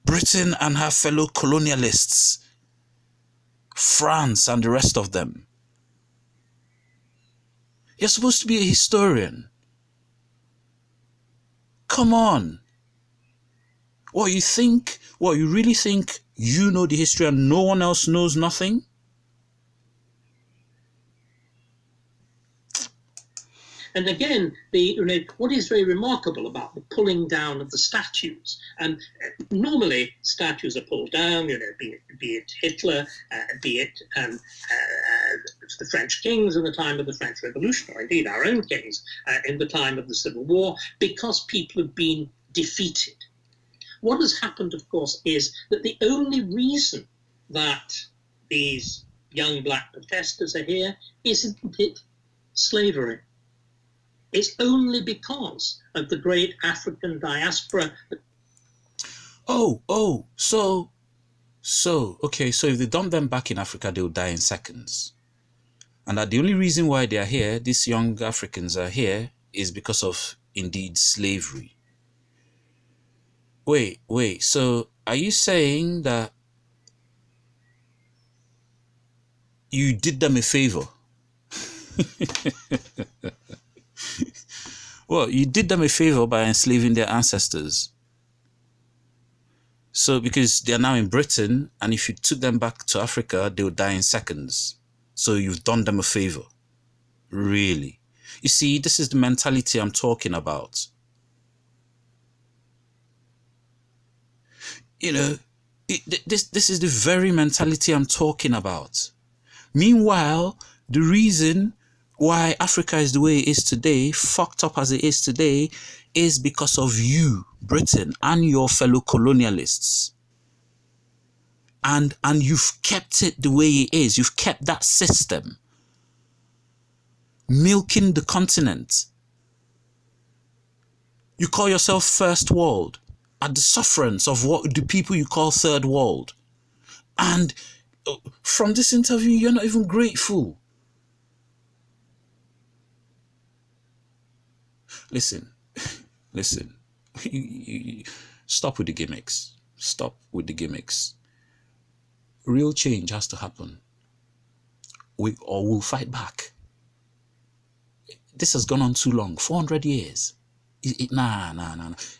Britain and her fellow colonialists, France and the rest of them. You're supposed to be a historian. Come on. What you really think you know the history and no one else knows nothing? And again, what is very remarkable about the pulling down of the statues, and normally statues are pulled down, be it Hitler, be it the French kings in the time of the French Revolution, or indeed our own kings in the time of the Civil War, because people have been defeated. What has happened, of course, is that the only reason that these young Black protesters are here isn't it slavery. It's only because of the great African diaspora. So if they dump them back in Africa, they'll die in seconds. And that the only reason why they are here, these young Africans are here, is because of, indeed, slavery. Wait, so are you saying that you did them a favor? Well, you did them a favor by enslaving their ancestors. So because they are now in Britain, and if you took them back to Africa, they would die in seconds. So you've done them a favor. Really? You see, this is the mentality I'm talking about. This is the very mentality I'm talking about. Meanwhile, the reason why Africa is the way it is today, fucked up as it is today, is because of you, Britain, and your fellow colonialists. And you've kept it the way it is. You've kept that system, milking the continent. You call yourself first world at the sufferance of what the people you call third world. And from this interview, you're not even grateful. Listen, stop with the gimmicks. Stop with the gimmicks. Real change has to happen. We'll fight back. This has gone on too long, 400 years. Nah.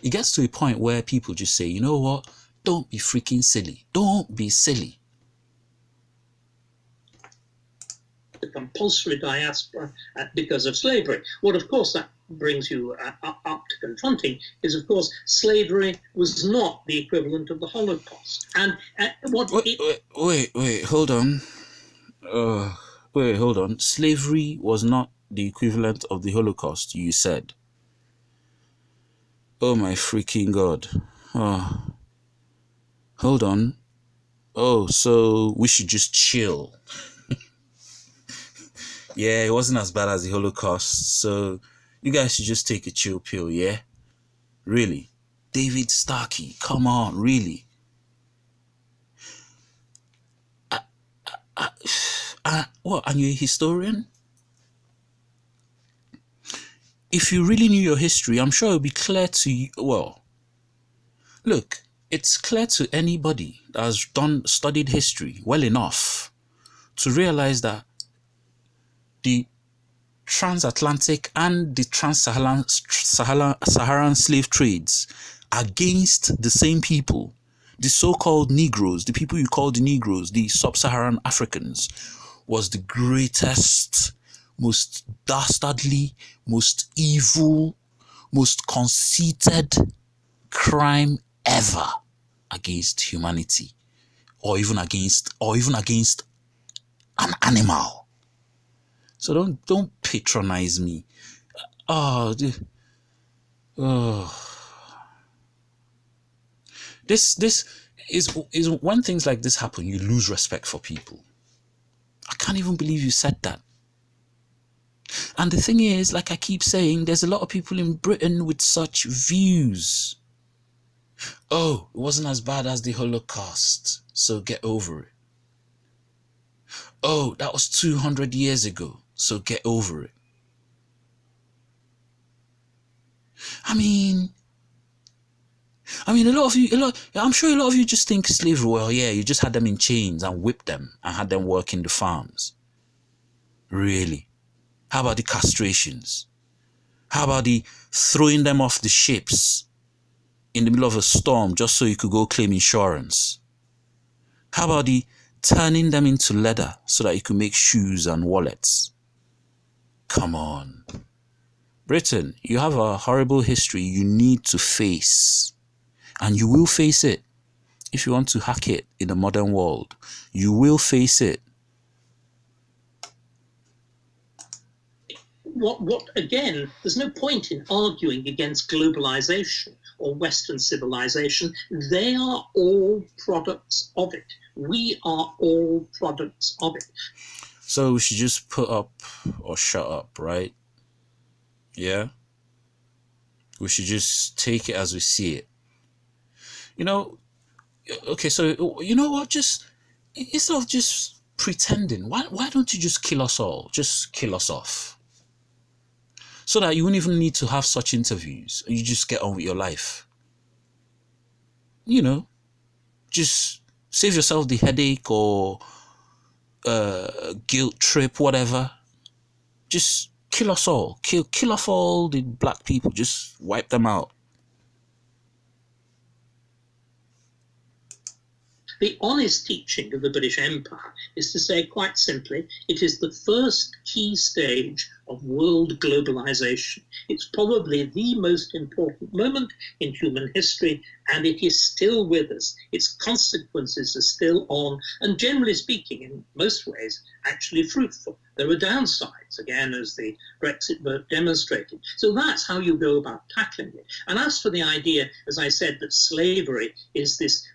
It gets to a point where people just say, you know what? Don't be freaking silly. Don't be silly. The compulsory diaspora because of slavery. What, of course, that brings you up to confronting is, of course, slavery was not the equivalent of the Holocaust. And Wait, hold on. Hold on. Slavery was not the equivalent of the Holocaust, you said. Oh my freaking God. Oh. Hold on. Oh, so we should just chill. Yeah, it wasn't as bad as the Holocaust, so you guys should just take a chill pill, yeah? Really? David Starkey, come on, really? What, and you're a historian? If you really knew your history, I'm sure it would be clear to you. Well, look, it's clear to anybody that has studied history well enough to realize that the transatlantic and the trans-Saharan slave trades against the same people, the so-called Negroes, the people you call the Negroes, the sub-Saharan Africans, was the greatest, most dastardly, most evil, most conceited crime ever against humanity, or even against an animal. So don't patronize me. This is when things like this happen, you lose respect for people. I can't even believe you said that. And the thing is, like I keep saying, there's a lot of people in Britain with such views. Oh, it wasn't as bad as the Holocaust, so get over it. Oh, that was 200 years ago, so get over it. I mean, I'm sure a lot of you just think slavery, well, yeah, you just had them in chains and whipped them and had them work in the farms. Really? How about the castrations? How about the throwing them off the ships in the middle of a storm just so you could go claim insurance? How about the turning them into leather so that you could make shoes and wallets? Come on. Britain, you have a horrible history you need to face. And you will face it. If you want to hack it in the modern world, you will face it. What again, there's no point in arguing against globalization or Western civilization. They are all products of it. We are all products of it. So we should just put up or shut up, right? Yeah? We should just take it as we see it. You know, okay, so you know what? Just instead of just pretending, why don't you just kill us all? Just kill us off. So that you wouldn't even need to have such interviews. You just get on with your life. You know, just save yourself the headache or guilt trip, whatever. Just kill us all. Kill off all the black people. Just wipe them out. The honest teaching of the British Empire is to say, quite simply, it is the first key stage of world globalization. It's probably the most important moment in human history, and it is still with us. Its consequences are still on, and generally speaking, in most ways, actually fruitful. There are downsides, again, as the Brexit vote demonstrated. So that's how you go about tackling it. And as for the idea, as I said, that slavery is this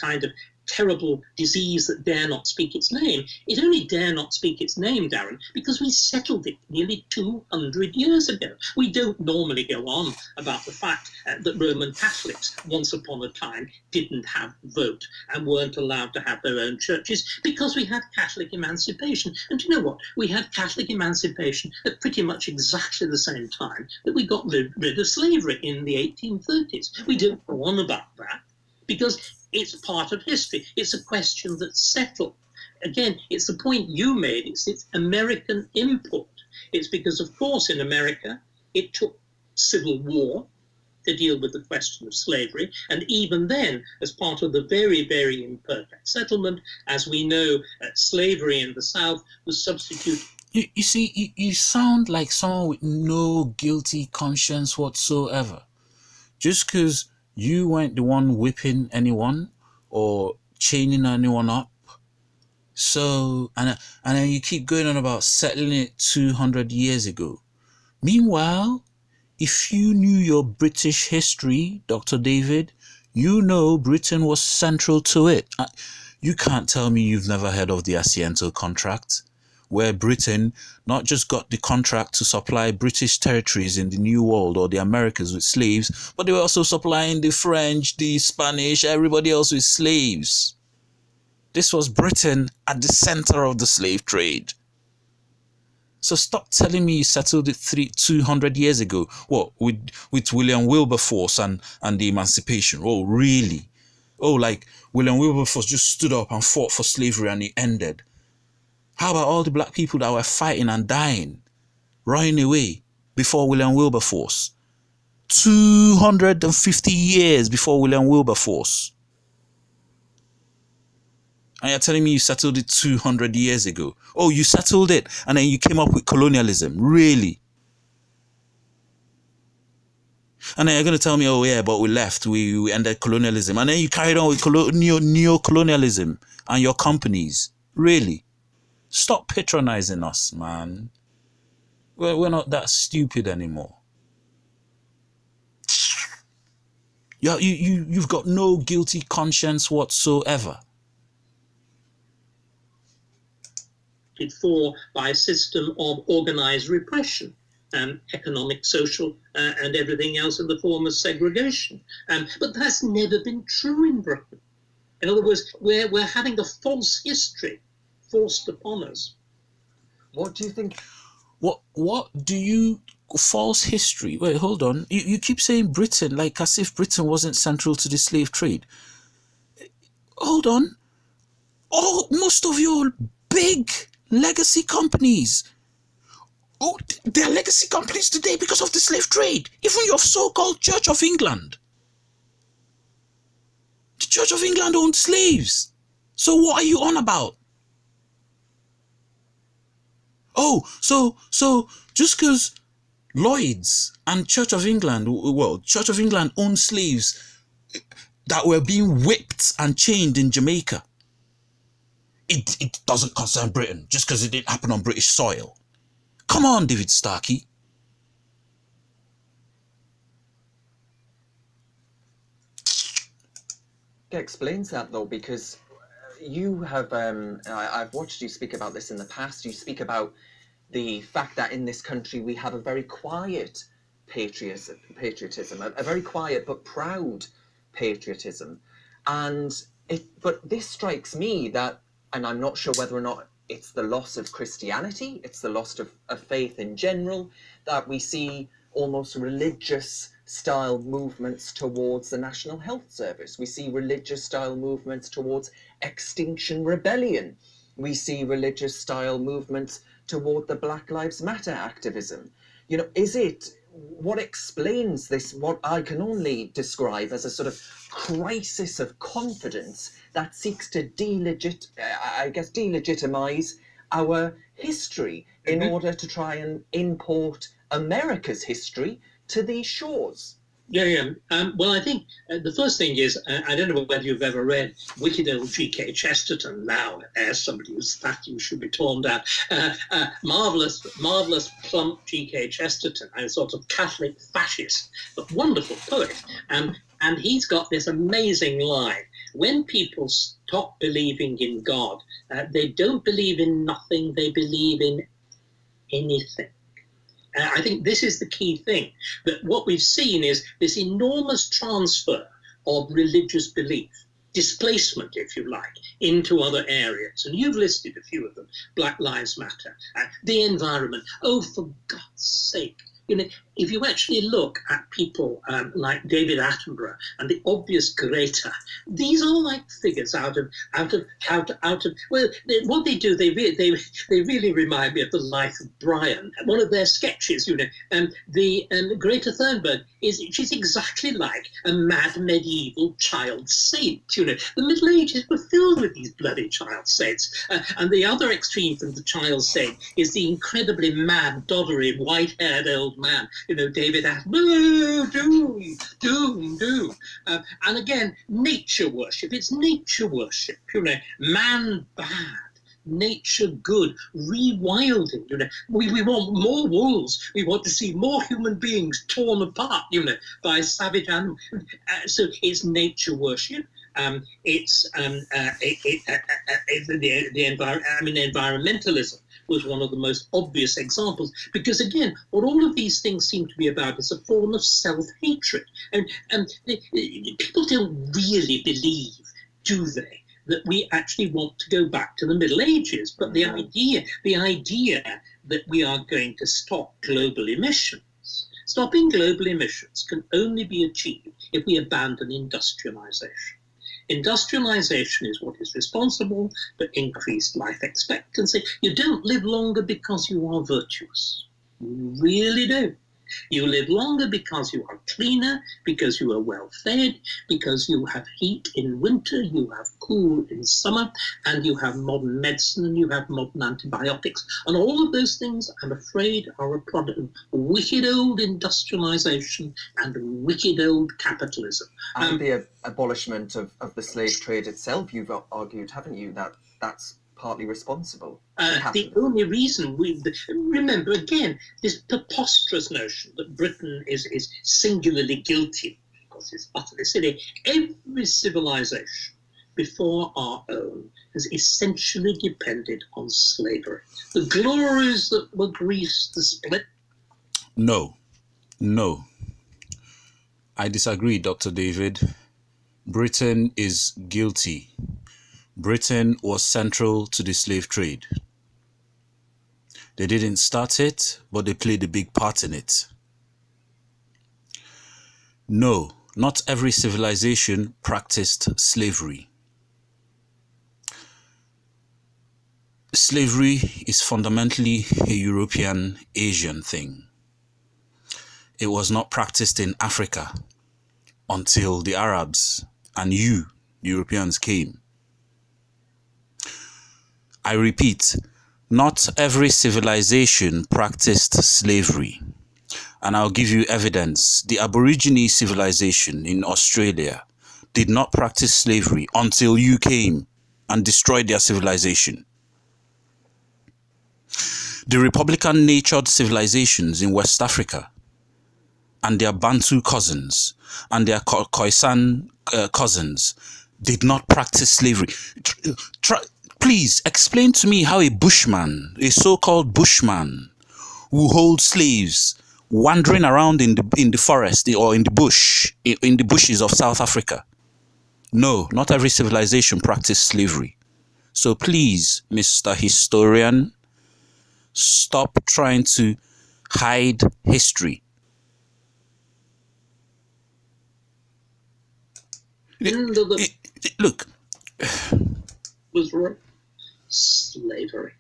kind of terrible disease that dare not speak its name. It only dare not speak its name, Darren, because we settled it nearly 200 years ago. We don't normally go on about the fact that Roman Catholics, once upon a time, didn't have vote and weren't allowed to have their own churches because we had Catholic emancipation. And you know what? We had Catholic emancipation at pretty much exactly the same time that we got rid of slavery in the 1830s. We don't go on about that because it's part of history. It's a question that's settled. Again, it's the point you made. It's American input. It's because, of course, in America, it took civil war to deal with the question of slavery. And even then, as part of the very, very imperfect settlement, as we know, slavery in the South was substituted. You see, you sound like someone with no guilty conscience whatsoever. Just because you weren't the one whipping anyone or chaining anyone up. So, and then you keep going on about settling it 200 years ago. Meanwhile, if you knew your British history, Dr. David, you know Britain was central to it. You can't tell me you've never heard of the Asiento contract, where Britain not just got the contract to supply British territories in the New World or the Americas with slaves, but they were also supplying the French, the Spanish, everybody else with slaves. This was Britain at the center of the slave trade. So stop telling me you settled it 200 years ago. What, with William Wilberforce and the emancipation? Oh, really? Oh, like William Wilberforce just stood up and fought for slavery and it ended. How about all the black people that were fighting and dying, running away before William Wilberforce? 250 years before William Wilberforce. And you're telling me you settled it 200 years ago. Oh, you settled it and then you came up with colonialism. Really? And then you're going to tell me, oh yeah, but we left. We ended colonialism. And then you carried on with neo-colonialism and your companies. Really? Stop patronizing us, man. We're not that stupid anymore. You've got no guilty conscience whatsoever. For by a system of organized repression, economic, social, and everything else in the form of segregation. But that's never been true in Britain. In other words, we're having a false history forced upon us. What do you think? What do you... False history? Wait, hold on. You keep saying Britain like as if Britain wasn't central to the slave trade. Hold on. Most of your big legacy companies, they're legacy companies today because of the slave trade. Even your so-called Church of England. The Church of England owned slaves. So what are you on about? Oh, so just because Lloyd's and Church of England, well, Church of England owned slaves that were being whipped and chained in Jamaica, it doesn't concern Britain just because it didn't happen on British soil. Come on, David Starkey. It explains that though, because you have, I've watched you speak about this in the past. You speak about the fact that in this country we have a very quiet patriotism, a very quiet but proud patriotism. But this strikes me that, and I'm not sure whether or not it's the loss of Christianity, it's the loss of faith in general, that we see almost religious style movements towards the National Health Service. We see religious style movements towards Extinction Rebellion. We see religious style movements toward the Black Lives Matter activism. You know, what explains this, what I can only describe as a sort of crisis of confidence that seeks to delegitimize our history in order to try and import America's history to these shores? Yeah. Well, I think the first thing is, I don't know whether you've ever read Wicked Old G.K. Chesterton. Now, as somebody whose statue should be torn down. Marvellous, plump G.K. Chesterton, a sort of Catholic fascist, but wonderful poet. And he's got this amazing line when people stop believing in God, they don't believe in nothing, they believe in anything. I think this is the key thing, that what we've seen is this enormous transfer of religious belief, displacement, if you like, into other areas. And you've listed a few of them: Black Lives Matter, the environment. Oh, for God's sake. You know, if you actually look at people like David Attenborough and the obvious Greta, these are like figures out of. Well, what they do, they really remind me of the Life of Brian. One of their sketches, you know, the Greta Thunberg she's exactly like a mad medieval child saint. You know, the Middle Ages were filled with these bloody child saints, and the other extreme from the child saint is the incredibly mad, doddery, white-haired old man, you know, David Attenborough, doom. And again, nature worship. It's nature worship, you know, man bad, nature good, rewilding. You know, we want more wolves. We want to see more human beings torn apart, you know, by savage animals. So it's nature worship. Environmentalism was one of the most obvious examples, because again, what all of these things seem to be about is a form of self-hatred, and people don't really believe, do they, that we actually want to go back to the Middle Ages. But the idea that we are going to stop global emissions, stopping global emissions can only be achieved if we abandon industrialization. Industrialization is what is responsible for increased life expectancy. You don't live longer because you are virtuous. You really do. You live longer because you are cleaner, because you are well fed, because you have heat in winter, you have cool in summer, and you have modern medicine, and you have modern antibiotics. And all of those things, I'm afraid, are a product of wicked old industrialization and wicked old capitalism. And the abolishment of the slave trade itself, you've argued, haven't you, that's partly responsible. The only reason remember again, this preposterous notion that Britain is singularly guilty, because it's utterly silly. Every civilization before our own has essentially depended on slavery. The glories that were Greece, the split. No. I disagree, Dr. David. Britain is guilty. Britain was central to the slave trade. They didn't start it, but they played a big part in it. No, not every civilization practiced slavery. Slavery is fundamentally a European, Asian thing. It was not practiced in Africa until the Arabs and you, Europeans, came. I repeat, not every civilization practiced slavery. And I'll give you evidence. The Aborigine civilization in Australia did not practice slavery until you came and destroyed their civilization. The Republican-natured civilizations in West Africa and their Bantu cousins and their Khoisan cousins did not practice slavery. Please explain to me how a bushman, a so-called bushman, who holds slaves wandering around in the forest or in the bush, in the bushes of South Africa. No, not every civilization practiced slavery. So please, Mr. Historian, stop trying to hide history. Look. Was slavery.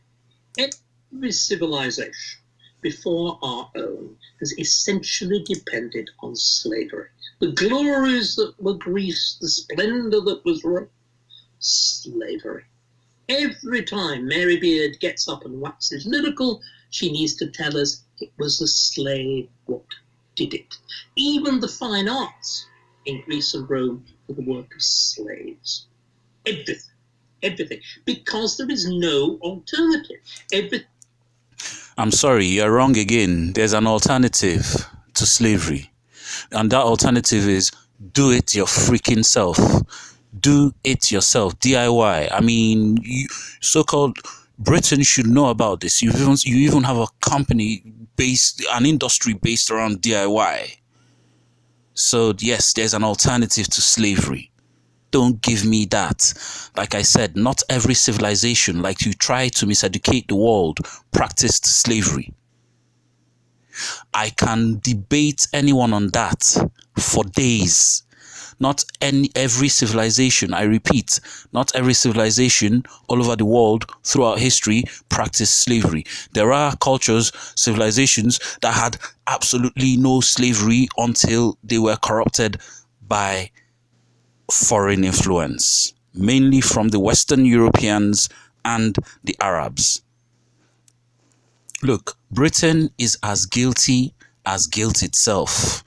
Every civilization before our own has essentially depended on slavery. The glories that were Greece, the splendor that was Rome, slavery. Every time Mary Beard gets up and waxes lyrical, she needs to tell us it was the slave what did it. Even the fine arts in Greece and Rome were the work of slaves. Everything, because there is no alternative. I'm sorry, you're wrong again. There's an alternative to slavery. And that alternative is do it your freaking self. Do it yourself, DIY. I mean, so-called Britain should know about this. You even have a company based, an industry based around DIY. So yes, there's an alternative to slavery. Don't give me that. Like I said, not every civilization, like you try to miseducate the world, practiced slavery. I can debate anyone on that for days. Not every civilization, I repeat, not every civilization all over the world throughout history practiced slavery. There are cultures, civilizations that had absolutely no slavery until they were corrupted by foreign influence, mainly from the Western Europeans and the Arabs. Look, Britain is as guilty as guilt itself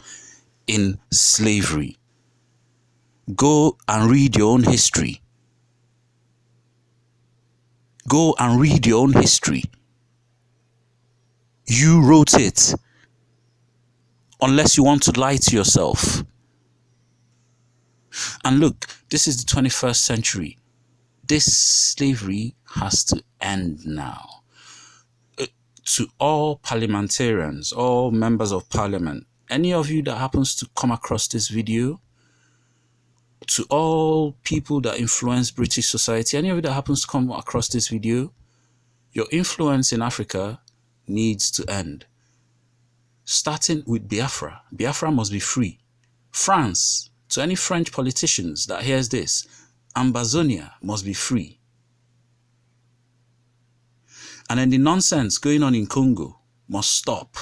in slavery. Go and read your own history. Go and read your own history. You wrote it. Unless you want to lie to yourself. And look, this is the 21st century. This slavery has to end now. To all parliamentarians, all members of parliament, any of you that happens to come across this video, to all people that influence British society, any of you that happens to come across this video, your influence in Africa needs to end. Starting with Biafra. Biafra must be free. France, to any French politicians that hears this, Ambazonia must be free. And then the nonsense going on in Congo must stop.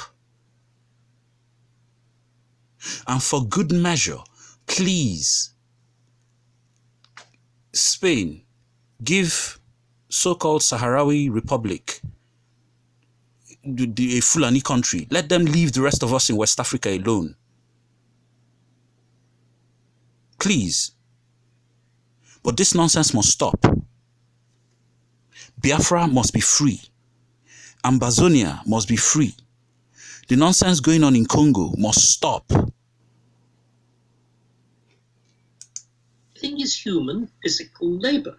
And for good measure, please, Spain, give so-called Sahrawi Republic a Fulani country. Let them leave the rest of us in West Africa alone. Please. But this nonsense must stop. Biafra must be free. Ambazonia must be free. The nonsense going on in Congo must stop. The thing is human physical labor.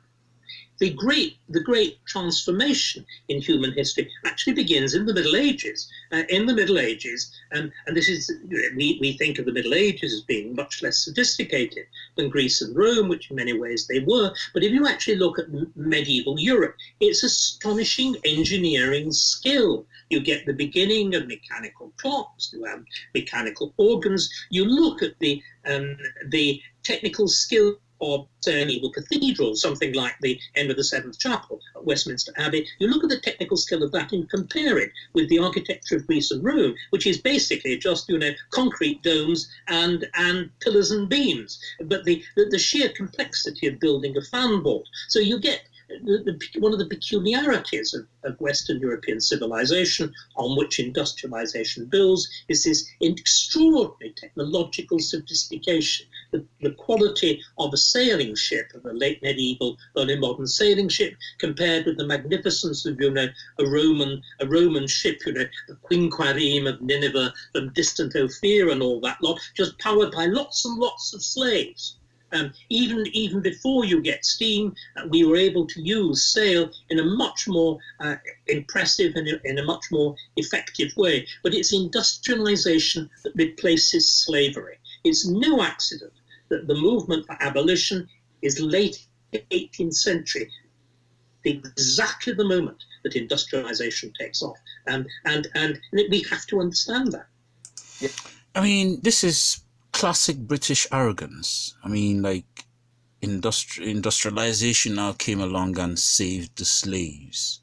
The great transformation in human history actually begins in the Middle Ages. In the Middle Ages, and this is, we think of the Middle Ages as being much less sophisticated than Greece and Rome, which in many ways they were. But if you actually look at medieval Europe, it's astonishing engineering skill. You get the beginning of mechanical clocks, you have mechanical organs. You look at the technical skill of, say, an evil cathedral, something like the end of the Seventh Chapel at Westminster Abbey. You look at the technical skill of that and compare it with the architecture of Greece and Rome, which is basically just, concrete domes and pillars and beams. But the sheer complexity of building a fan vault. So you get one of the peculiarities of Western European civilization, on which industrialization builds, is this extraordinary technological sophistication. The quality of a sailing ship, of a late medieval, early modern sailing ship, compared with the magnificence of a Roman ship, the Quinquareme of Nineveh from distant Ophir and all that lot, just powered by lots and lots of slaves. Even before you get steam, we were able to use sail in a much more impressive and in a much more effective way. But it's industrialization that replaces slavery. It's no accident that the movement for abolition is late 18th century, exactly the moment that industrialization takes off. And we have to understand that. Yeah. I mean, this is classic British arrogance. I mean, like, industrialization now came along and saved the slaves.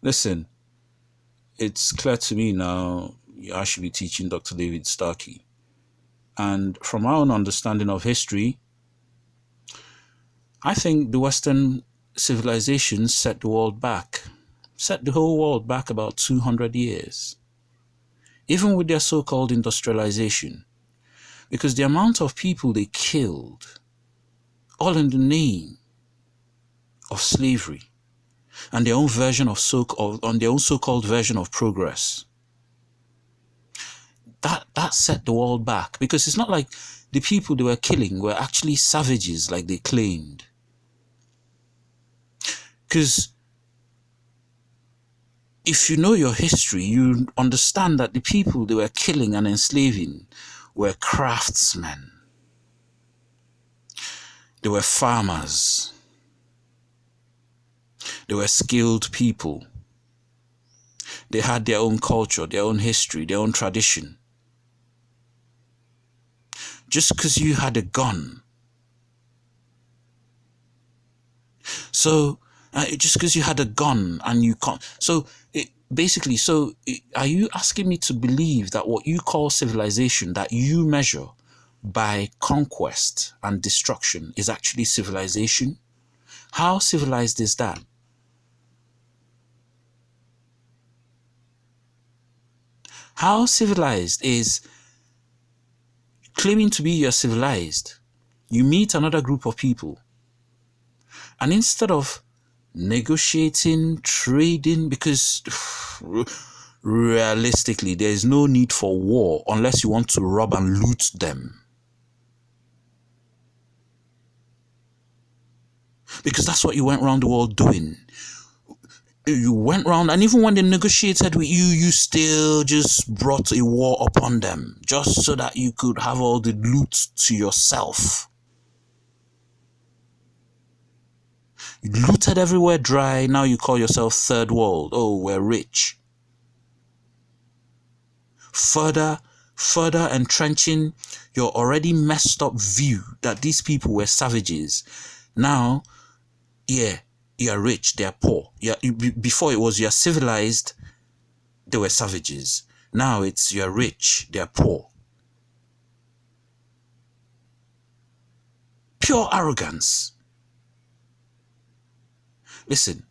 Listen, it's clear to me now I should be teaching Dr. David Starkey. And from our own understanding of history, I think the Western civilizations set the world back, set the whole world back about 200 years. Even with their so-called industrialization, because the amount of people they killed, all in the name of slavery, and their own version of so-called version of progress, that set the world back. Because it's not like the people they were killing were actually savages like they claimed. Because if you know your history, you understand that the people they were killing and enslaving were craftsmen. They were farmers. They were skilled people. They had their own culture, their own history, their own tradition. Just because you had a gun. So, just because you had a gun and you can't... So, are you asking me to believe that what you call civilization, that you measure by conquest and destruction, is actually civilization? How civilized is that? How civilized is claiming to be you're civilized? You meet another group of people, and instead of negotiating, trading, because realistically, there is no need for war unless you want to rob and loot them. Because that's what you went around the world doing. You went around, and even when they negotiated with you, you still just brought a war upon them, just so that you could have all the loot to yourself. You looted everywhere dry, now you call yourself third world. Oh, we're rich. Further entrenching your already messed up view that these people were savages. Now, yeah, you're rich, they're poor. Before it was you're civilized, they were savages. Now it's you're rich, they're poor. Pure arrogance. Listen,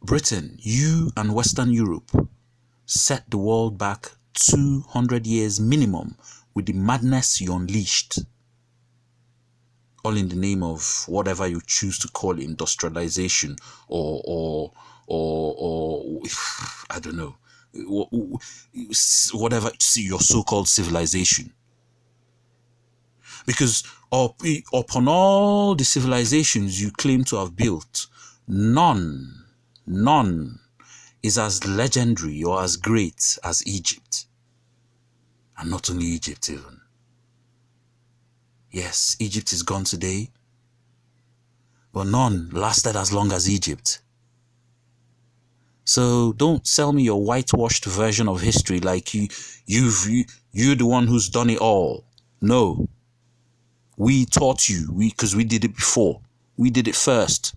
Britain, you and Western Europe set the world back 200 years minimum with the madness you unleashed. All in the name of whatever you choose to call industrialization or I don't know, whatever your so-called civilization. Because upon all the civilizations you claim to have built, none is as legendary or as great as Egypt. And not only Egypt even. Yes, Egypt is gone today, but none lasted as long as Egypt. So don't sell me your whitewashed version of history like you're the one who's done it all. No. We taught you, because we did it before. We did it first.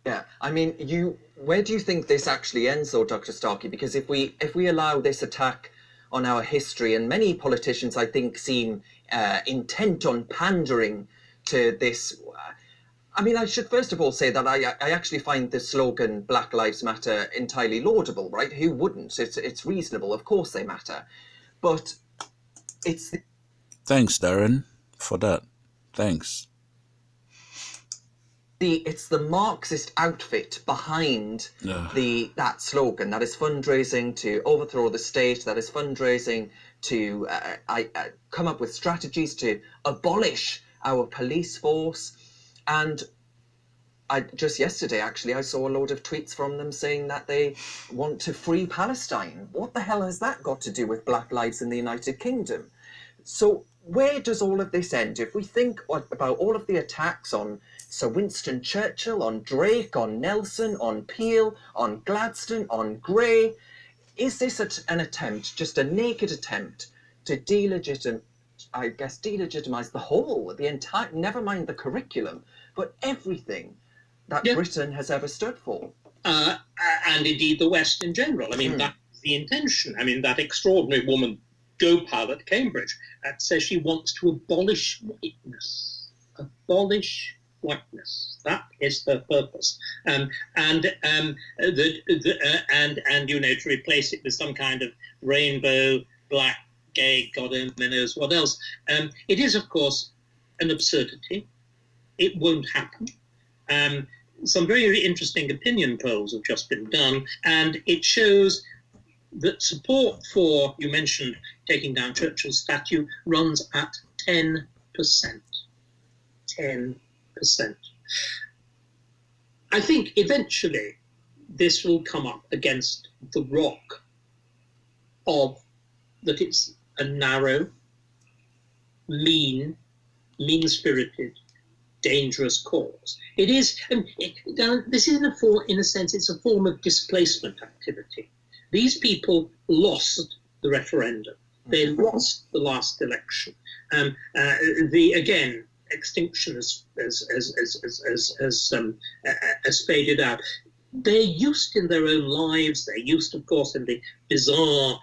Yeah, I mean, where do you think this actually ends, though, Dr. Starkey? Because if we allow this attack on our history, and many politicians, I think, seem intent on pandering to this. I mean, I should first of all say that I actually find the slogan "Black Lives Matter" entirely laudable, right? Who wouldn't? It's reasonable. Of course, they matter, but it's. Thanks, Darren, for that. Thanks. It's the Marxist outfit behind that slogan, that is fundraising to overthrow the state, that is fundraising to come up with strategies to abolish our police force. And just yesterday, actually, I saw a load of tweets from them saying that they want to free Palestine. What the hell has that got to do with Black Lives in the United Kingdom? So where does all of this end? If we think about all of the attacks on Sir Winston Churchill, on Drake, on Nelson, on Peel, on Gladstone, on Grey, is this an attempt, just a naked attempt, to delegitimize the whole, the entire, never mind the curriculum, but everything that Britain has ever stood for? And indeed the West in general. I mean, that's the intention. I mean, that extraordinary woman, Gopal at Cambridge, says she wants to abolish whiteness. Abolish whiteness. That is her purpose. And to replace it with some kind of rainbow, black, gay, God only knows what else. It is, of course, an absurdity. It won't happen. Some very, very interesting opinion polls have just been done, and it shows that support for, you mentioned taking down Churchill's statue, runs at 10%. 10%. I think eventually this will come up against the rock of that it's a narrow, mean-spirited, dangerous cause. It is, this is in a sense, it's a form of displacement activity. These people lost the referendum. They lost the last election. Again, extinction has faded out. They're used in their own lives. They're used, of course, in the bizarre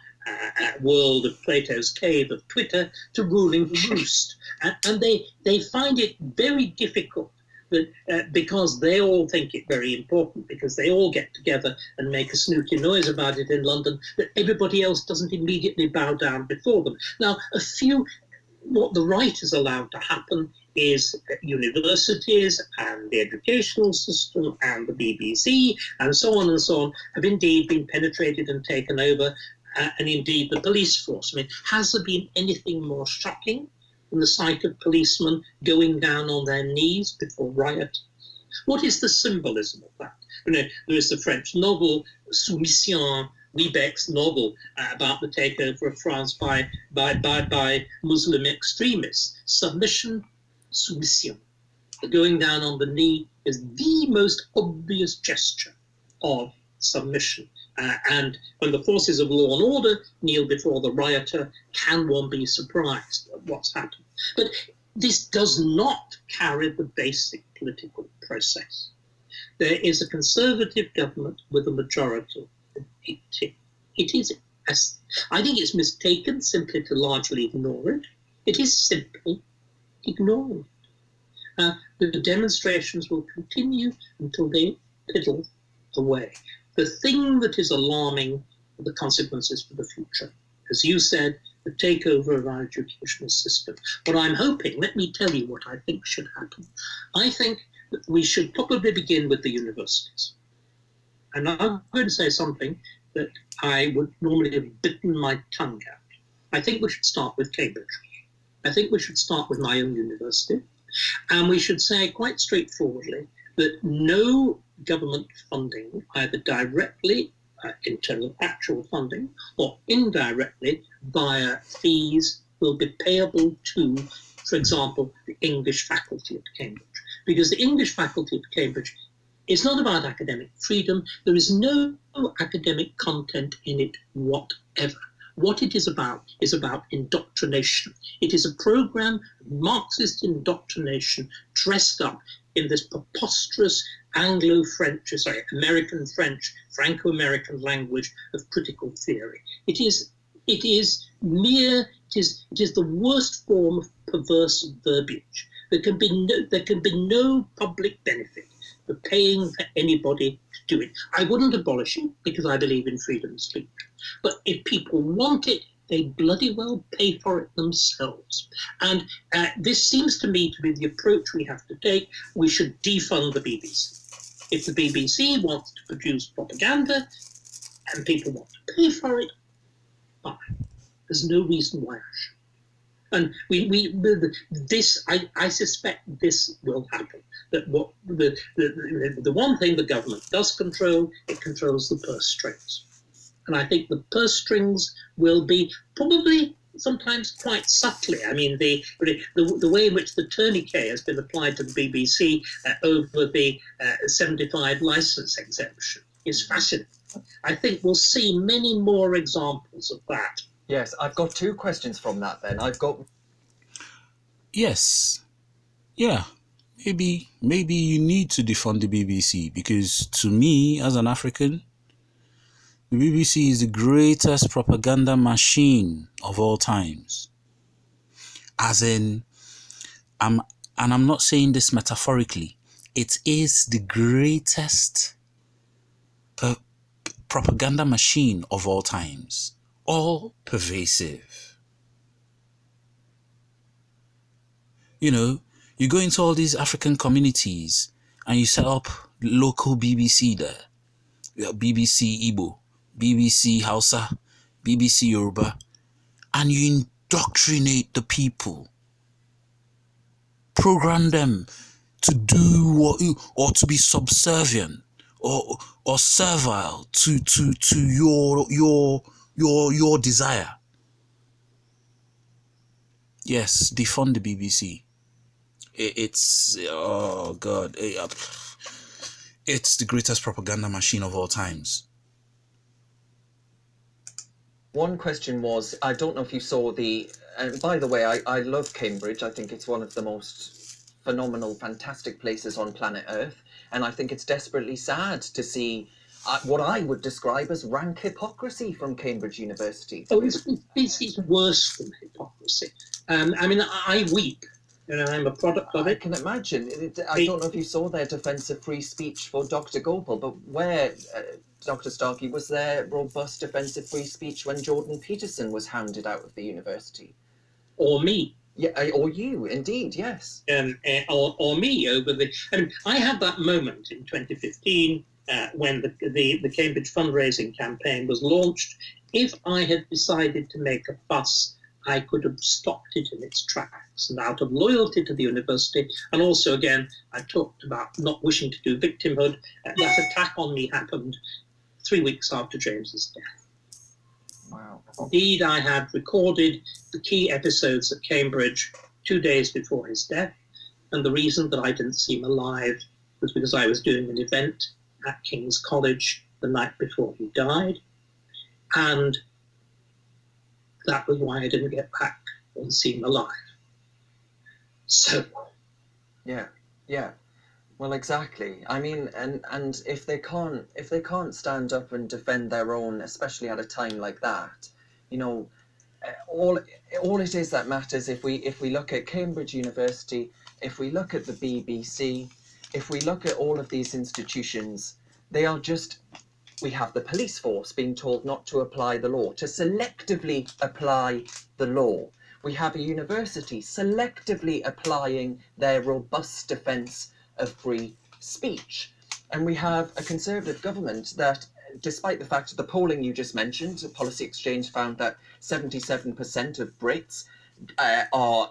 world of Plato's cave of Twitter to ruling the roost. And they find it very difficult that, because they all think it very important, because they all get together and make a snooty noise about it in London, that everybody else doesn't immediately bow down before them. Now, what the right has allowed to happen is universities and the educational system and the BBC and so on have indeed been penetrated and taken over, and indeed the police force. I mean, has there been anything more shocking than the sight of policemen going down on their knees before riot? What is the symbolism of that? There is the French novel Soumission, Wiebeck's novel about the takeover of France by Muslim extremists. Submission, soumission. The going down on the knee is the most obvious gesture of submission. And when the forces of law and order kneel before the rioter, can one be surprised at what's happened? But this does not carry the basic political process. There is a conservative government with a majority of 80. I think it's mistaken simply to largely ignore it. It is simply ignored. The demonstrations will continue until they piddle away. The thing that is alarming are the consequences for the future. As you said, the takeover of our educational system. But I'm hoping, let me tell you what I think should happen. I think that we should probably begin with the universities. And I'm going to say something that I would normally have bitten my tongue at. I think we should start with Cambridge. I think we should start with my own university. And we should say quite straightforwardly that no government funding, either directly in terms of actual funding or indirectly via fees, will be payable to, for example, the English faculty at Cambridge. Because the English faculty at Cambridge is not about academic freedom. There is no academic content in it whatever. What it is about indoctrination. It is a program of Marxist indoctrination dressed up in this preposterous American French, Franco-American language of critical theory. It is the worst form of perverse verbiage. There can be no public benefit for paying for anybody to do it. I wouldn't abolish it because I believe in freedom of speech. But if people want it, they bloody well pay for it themselves. And this seems to me to be the approach we have to take. We should defund the BBC. If the BBC wants to produce propaganda and people want to pay for it, fine. There's no reason why I should. And I suspect this will happen. That what the one thing the government does control, it controls the purse strings. And I think the purse strings will be probably sometimes quite subtly. I mean, the way in which the tourniquet has been applied to the BBC over the 75 license exemption is fascinating. I think we'll see many more examples of that. Yes, I've got two questions from that then. Yes. Yeah. Maybe you need to defund the BBC, because to me, as an African, the BBC is the greatest propaganda machine of all times. As in, I'm not saying this metaphorically, it is the greatest propaganda machine of all times. All pervasive. You know, you go into all these African communities and you set up local BBC there. BBC Igbo, BBC Hausa, BBC Yoruba, and you indoctrinate the people, program them to do what you, or to be subservient or servile to your desire. Yes, defund the BBC. It's oh god, it's the greatest propaganda machine of all times. One question was, I don't know if you saw the, and by the way, I love Cambridge. I think it's one of the most phenomenal, fantastic places on planet Earth. And I think it's desperately sad to see what I would describe as rank hypocrisy from Cambridge University. Oh, it's worse than hypocrisy. I mean, I weep. You know, I'm a product of it. I can imagine. I don't know if you saw their defence of free speech for Dr. Gopal, but where, Dr. Starkey, was there robust defence of free speech when Jordan Peterson was hounded out of the university? Or me. Yeah, or you, indeed, yes. Or me over the... I mean, I had that moment in 2015 when the Cambridge fundraising campaign was launched. If I had decided to make a fuss, I could have stopped it in its tracks. And out of loyalty to the university, and also, again, I talked about not wishing to do victimhood, that attack on me happened 3 weeks after James's death. Wow. Indeed, I had recorded the key episodes at Cambridge 2 days before his death, and the reason that I didn't see him alive was because I was doing an event at King's College the night before he died, and that was why I didn't get back and see him alive. So, yeah. Well, exactly. I mean, and if they can't stand up and defend their own, especially at a time like that, you know, all it is that matters. If we look at Cambridge University, if we look at the BBC, if we look at all of these institutions, they are just. We have the police force being told not to apply the law, to selectively apply the law. We have a university selectively applying their robust defence of free speech. And we have a Conservative government that, despite the fact that the polling you just mentioned, Policy Exchange found that 77% of Brits are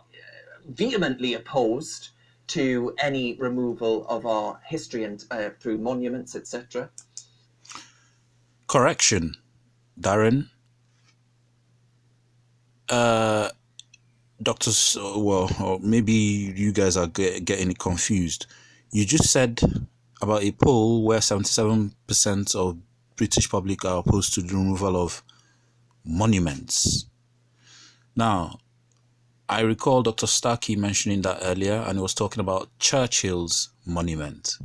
vehemently opposed to any removal of our history and through monuments, etc. Correction, Darren. Doctors, well, or maybe you guys are getting it confused. You just said about a poll where 77% of British public are opposed to the removal of monuments. Now, I recall Dr. Starkey mentioning that earlier, and he was talking about Churchill's monument.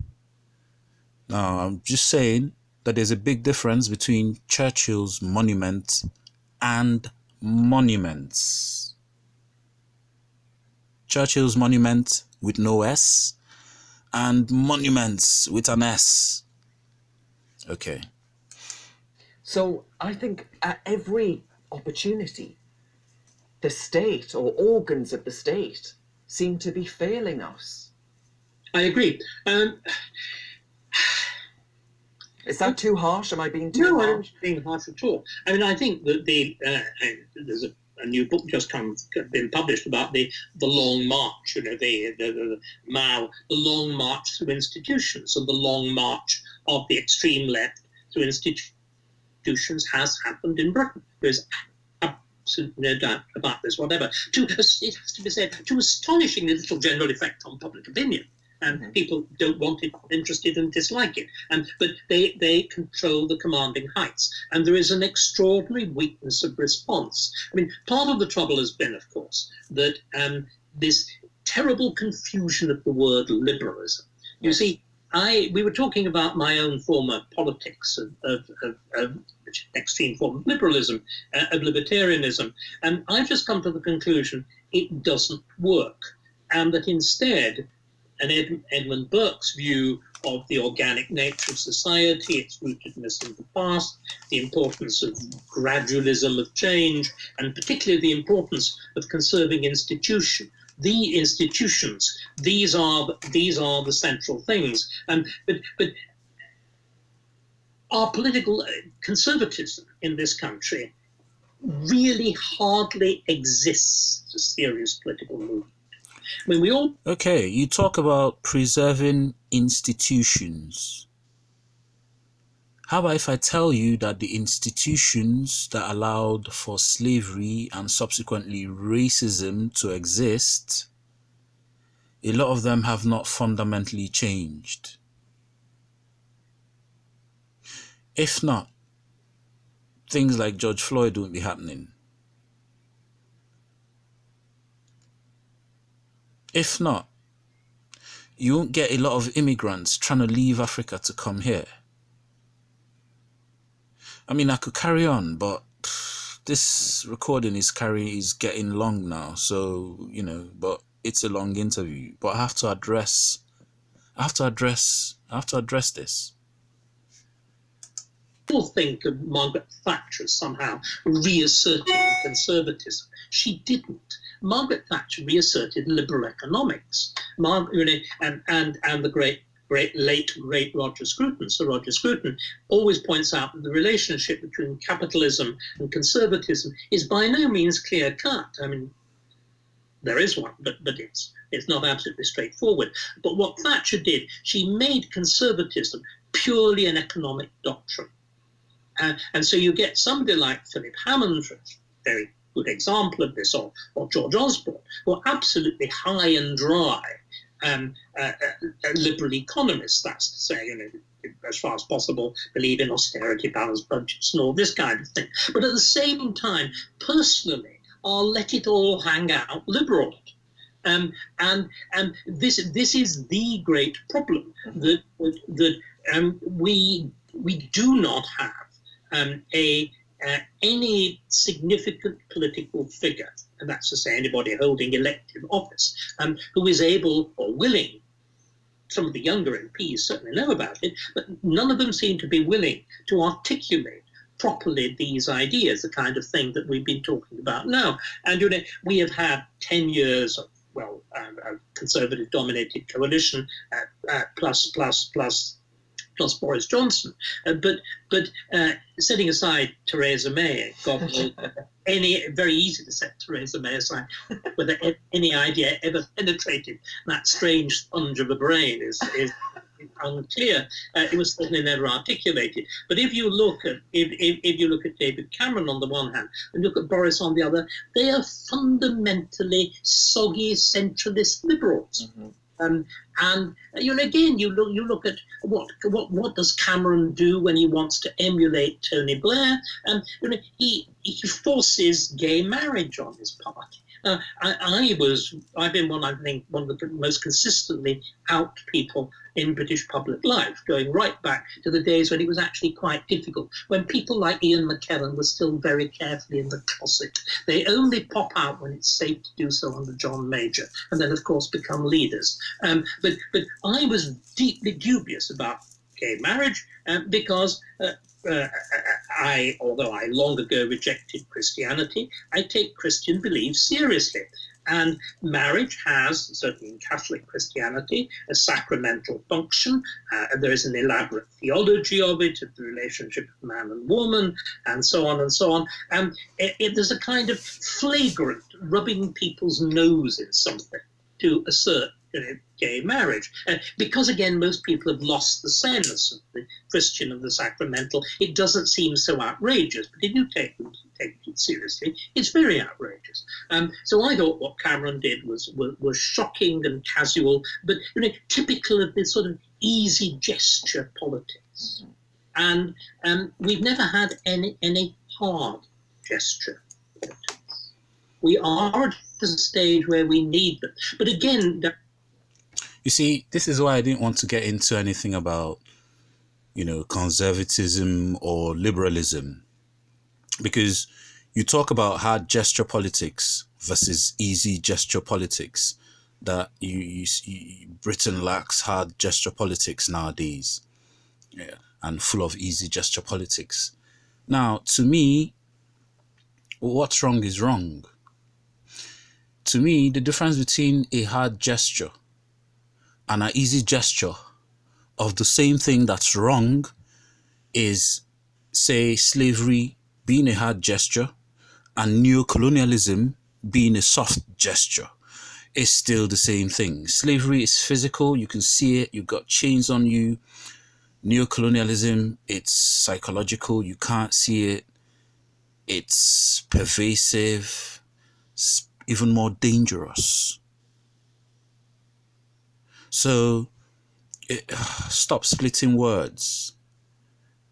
Now, I'm just saying that there's a big difference between Churchill's monument and monuments. Churchill's monument with no S and monuments with an S. Okay. So I think at every opportunity, the state or organs of the state seem to be failing us. I agree. Is that too harsh? Am I being too No, harsh? I don't think being harsh at all. I mean, I think that there's a new book just been published about the long march, you know, the Mao, the long march through institutions, and the long march of the extreme left through institutions has happened in Britain. There's absolutely no doubt about this, whatever. It has to be said, to astonishingly little general effect on public opinion. And people don't want it, interested, and dislike it. But they control the commanding heights. And there is an extraordinary weakness of response. I mean, part of the trouble has been, of course, that this terrible confusion of the word liberalism. You see, we were talking about my own former politics of extreme form of liberalism, of libertarianism. And I've just come to the conclusion it doesn't work. And that instead, and Edmund Burke's view of the organic nature of society, its rootedness in the past, the importance of gradualism of change, and particularly the importance of conserving institutions. The institutions, these are the central things. But our political conservatism in this country really hardly exists as a serious political movement. I mean, we all... Okay, you talk about preserving institutions. How about if I tell you that the institutions that allowed for slavery and subsequently racism to exist, a lot of them have not fundamentally changed? If not, things like George Floyd won't be happening. If not, you won't get a lot of immigrants trying to leave Africa to come here. I mean, I could carry on, but this recording is getting long now, so, you know, but it's a long interview. But I have to address this. People think of Margaret Thatcher as somehow reasserting conservatism. She didn't. Margaret Thatcher reasserted liberal economics. And the great Roger Scruton, Sir Roger Scruton, always points out that the relationship between capitalism and conservatism is by no means clear cut. I mean, there is one, but it's not absolutely straightforward. But what Thatcher did, she made conservatism purely an economic doctrine. And so you get somebody like Philip Hammond, a very good example of this, or George Osborne, who are absolutely high and dry liberal economists, that's to say, you know, as far as possible, believe in austerity, balanced budgets, and all this kind of thing. But at the same time, personally, are let it all hang out liberal. And this is the great problem, that we do not have any significant political figure, and that's to say anybody holding elective office, who is able or willing. Some of the younger MPs certainly know about it, but none of them seem to be willing to articulate properly these ideas, the kind of thing that we've been talking about now. And you know, we have had 10 years of, well, a conservative-dominated coalition, plus Boris Johnson, but setting aside Theresa May, God knows, very easy to set Theresa May aside, whether any idea ever penetrated that strange sponge of a brain is unclear. It was certainly never articulated. But if you look at David Cameron on the one hand and look at Boris on the other, they are fundamentally soggy centralist liberals. Mm-hmm. And you know, again, you look at what does Cameron do when he wants to emulate Tony Blair? You know, he forces gay marriage on his party. I've been one of the most consistently out people in British public life, going right back to the days when it was actually quite difficult, when people like Ian McKellen were still very carefully in the closet. They only pop out when it's safe to do so under John Major, and then of course become leaders. But I was deeply dubious about gay marriage because although I long ago rejected Christianity, I take Christian beliefs seriously. And marriage has, certainly in Catholic Christianity, a sacramental function. There is an elaborate theology of it, of the relationship of man and woman, and so on and so on. And there's a kind of flagrant rubbing people's nose in something to assert gay marriage. Because, again, most people have lost the sense of the Christian and the sacramental, it doesn't seem so outrageous. But if you take it seriously, it's very outrageous. So I thought what Cameron did was shocking and casual, but you know, typical of this sort of easy gesture politics. And we've never had any hard gesture politics. We are at the stage where we need them. But again, you see, this is why I didn't want to get into anything about, you know, conservatism or liberalism, because you talk about hard gesture politics versus easy gesture politics. That Britain lacks hard gesture politics nowadays, yeah, and full of easy gesture politics. Now, to me, what's wrong is wrong. To me, the difference between a hard gesture and an easy gesture of the same thing that's wrong is, say, slavery being a hard gesture and neocolonialism being a soft gesture. It's still the same thing. Slavery is physical, you can see it, you've got chains on you. Neocolonialism, it's psychological, you can't see it. It's pervasive, it's even more dangerous. So stop splitting words.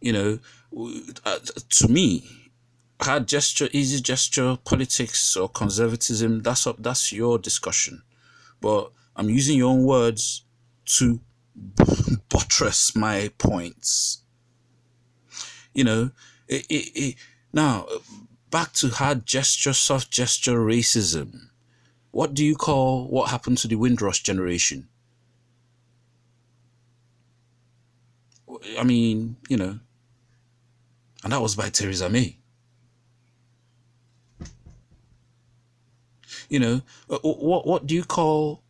You know, to me, hard gesture, easy gesture, politics or conservatism, that's your discussion. But I'm using your own words to buttress my points. You know, now back to hard gesture, soft gesture, racism. What do you call what happened to the Windrush generation? I mean, you know, and that was by Theresa May. You know, what do you call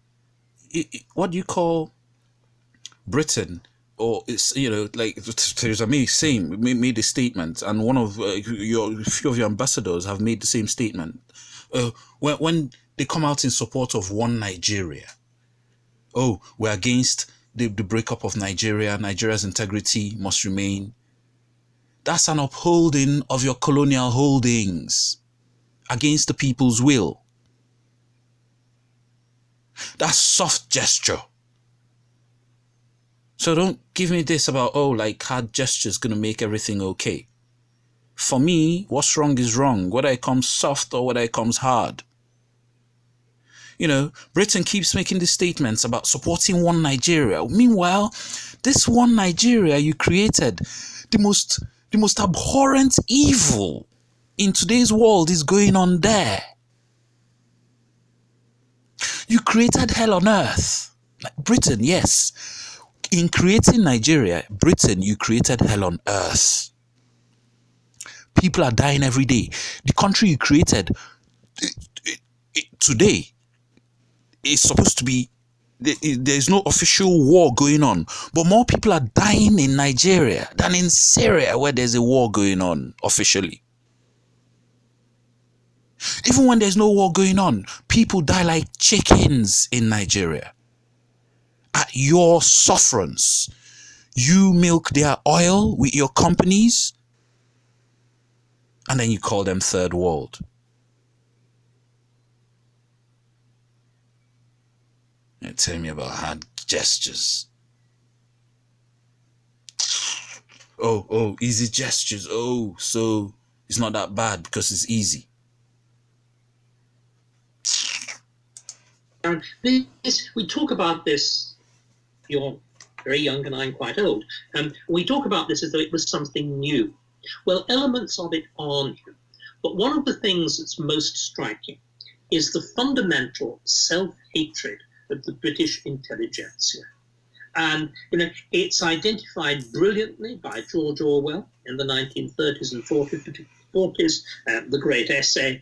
Britain? Or it's, you know, like Theresa May made a statement, and one of a few of your ambassadors have made the same statement. When they come out in support of one Nigeria, oh, we're against the breakup of Nigeria. Nigeria's integrity must remain. That's an upholding of your colonial holdings against the people's will. That's soft gesture. So don't give me this about, oh, like hard gestures going to make everything okay. For me, what's wrong is wrong, whether it comes soft or whether it comes hard. You know, Britain keeps making these statements about supporting one Nigeria. Meanwhile, this one Nigeria you created, the most abhorrent evil in today's world is going on there. You created hell on earth. Like Britain, yes. In creating Nigeria, Britain, you created hell on earth. People are dying every day. The country you created today is supposed to be, there's no official war going on, but more people are dying in Nigeria than in Syria, where there's a war going on officially. Even when there's no war going on, people die like chickens in Nigeria. At your sufferance, you milk their oil with your companies, and then you call them third world. You tell me about hard gestures. Oh, easy gestures. Oh, so it's not that bad because it's easy. We talk about this, you're very young and I'm quite old, we talk about this as though it was something new. Well, elements of it are new, but one of the things that's most striking is the fundamental self-hatred of the British intelligentsia. And you know, it's identified brilliantly by George Orwell in the 1930s and 40s, the great essay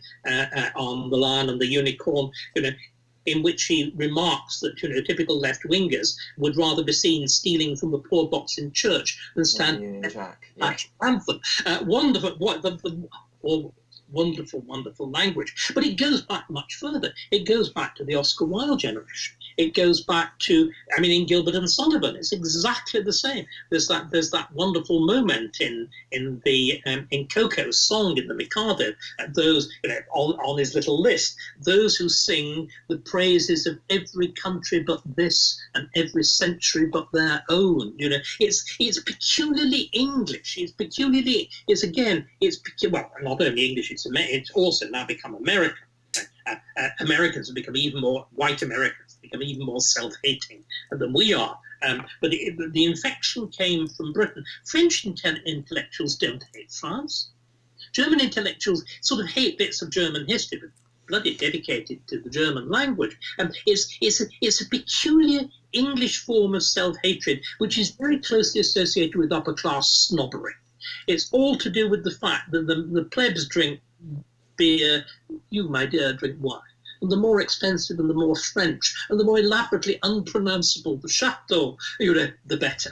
on the Lion and the Unicorn, you know, in which he remarks that, you know, typical left-wingers would rather be seen stealing from the poor box in church than stand at anthem. Wonderful, wonderful language. But it goes back much further. It goes back to the Oscar Wilde generation. It goes back to, I mean, in Gilbert and Sullivan, it's exactly the same. There's that wonderful moment in Coco's song in the Mikado, those, you know, on his little list, those who sing the praises of every country but this and every century but their own. You know, it's peculiarly English. Well, not only English. It's also now become American. Americans have become even more, white Americans become even more self-hating than we are. But the infection came from Britain. French intellectuals don't hate France. German intellectuals sort of hate bits of German history, but bloody dedicated to the German language. It's a peculiar English form of self-hatred, which is very closely associated with upper-class snobbery. It's all to do with the fact that the plebs drink beer, you, my dear, drink wine. And the more expensive and the more French and the more elaborately unpronounceable the chateau, you know, the better.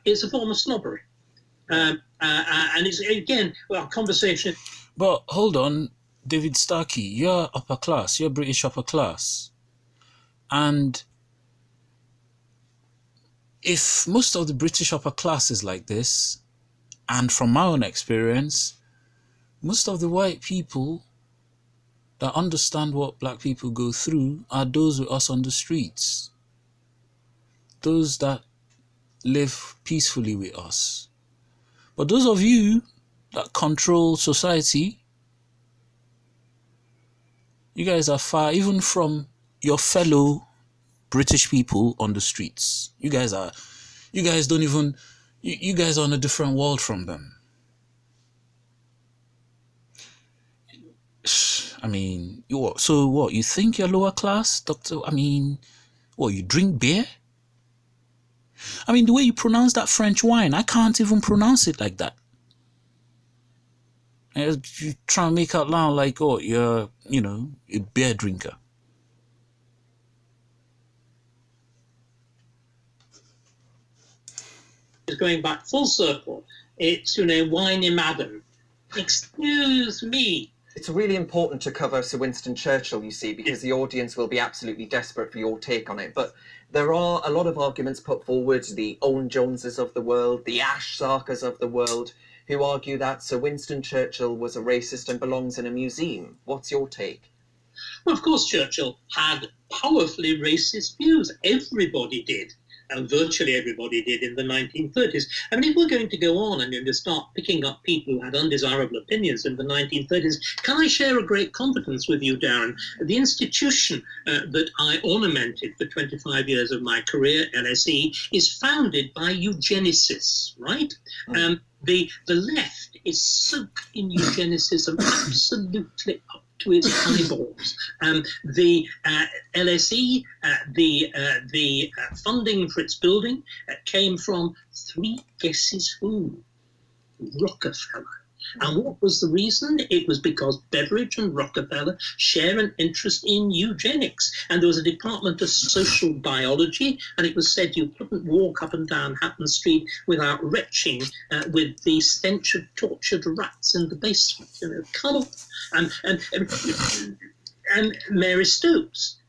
It's a form of snobbery. And it's, again, well, conversation. But hold on, David Starkey, you're upper class, you're British upper class. And if most of the British upper class is like this, and from my own experience, most of the white people that understand what black people go through are those with us on the streets. Those that live peacefully with us. But those of you that control society, you guys are far even from your fellow British people on the streets. You guys are on a different world from them. I mean, so what, you think you're lower class, Doctor? I mean, what, you drink beer? I mean, the way you pronounce that French wine, I can't even pronounce it like that. And you try and make out loud like, oh, you're, a beer drinker. Going back full circle, it's, whiny madam. Excuse me. It's really important to cover Sir Winston Churchill, you see, because the audience will be absolutely desperate for your take on it. But there are a lot of arguments put forward, the Owen Joneses of the world, the Ash Sarkers of the world, who argue that Sir Winston Churchill was a racist and belongs in a museum. What's your take? Well, of course, Churchill had powerfully racist views. Everybody did. And virtually everybody did in the 1930s. I mean, if we're going to go on and to start picking up people who had undesirable opinions in the 1930s, can I share a great confidence with you, Darren? The institution that I ornamented for 25 years of my career, LSE, is founded by eugenicists, right? The left is soaked in eugenicism absolutely up to its eyeballs. The LSE, the funding for its building came from three guesses who? Rockefeller. And what was the reason? It was because Beveridge and Rockefeller share an interest in eugenics. And there was a department of social biology, and it was said you couldn't walk up and down Hatton Street without retching with the stench of tortured rats in the basement. Come on. And Mary Stopes,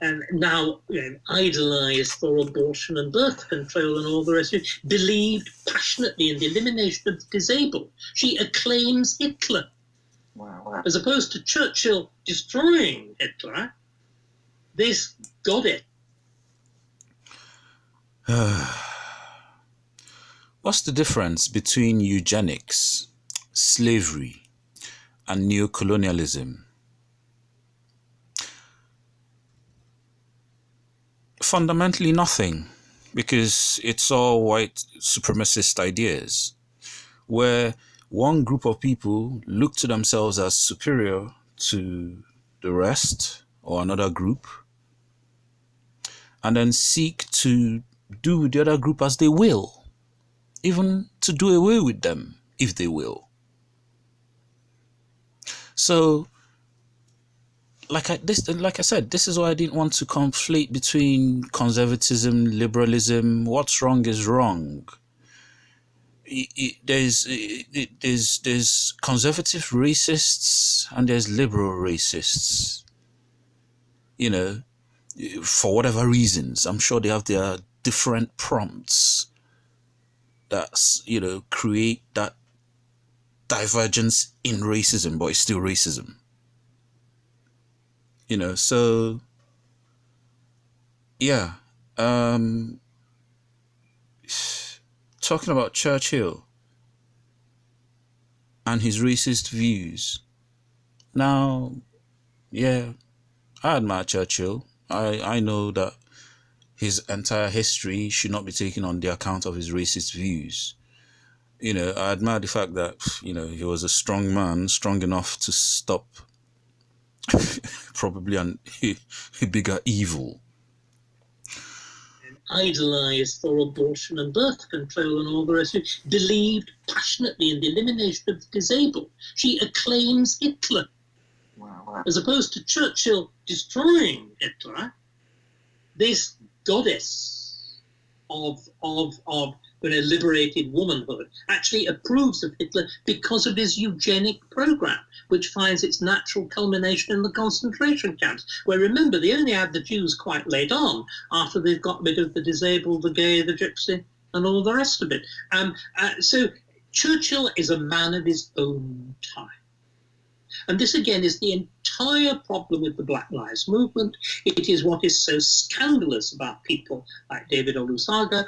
and now idolised for abortion and birth control and all the rest of it, believed passionately in the elimination of the disabled. She acclaims Hitler. Wow. As opposed to Churchill destroying Hitler, this got it. What's the difference between eugenics, slavery, and neocolonialism? Fundamentally nothing, because it's all white supremacist ideas where one group of people look to themselves as superior to the rest or another group and then seek to do with the other group as they will, even to do away with them if they will. So like I said, this is why I didn't want to conflate between conservatism, liberalism. What's wrong is wrong. There's conservative racists and there's liberal racists. For whatever reasons, I'm sure they have their different prompts that create that divergence in racism, but it's still racism. So yeah, talking about Churchill and his racist views. Now, yeah, I admire Churchill. I know that his entire history should not be taken on the account of his racist views. I admire the fact that, he was a strong man, strong enough to stop probably a bigger evil. Idolised for abortion and birth control and all the rest of it, believed passionately in the elimination of the disabled. She acclaims Hitler. Wow. As opposed to Churchill destroying Hitler, this goddess of liberated womanhood actually approves of Hitler because of his eugenic program, which finds its natural culmination in the concentration camps, where, remember, they only had the Jews quite late on, after they've got rid of the disabled, the gay, the gypsy, and all the rest of it. So Churchill is a man of his own time. And this, again, is the entire problem with the Black Lives Movement. It is what is so scandalous about people like David Olusoga,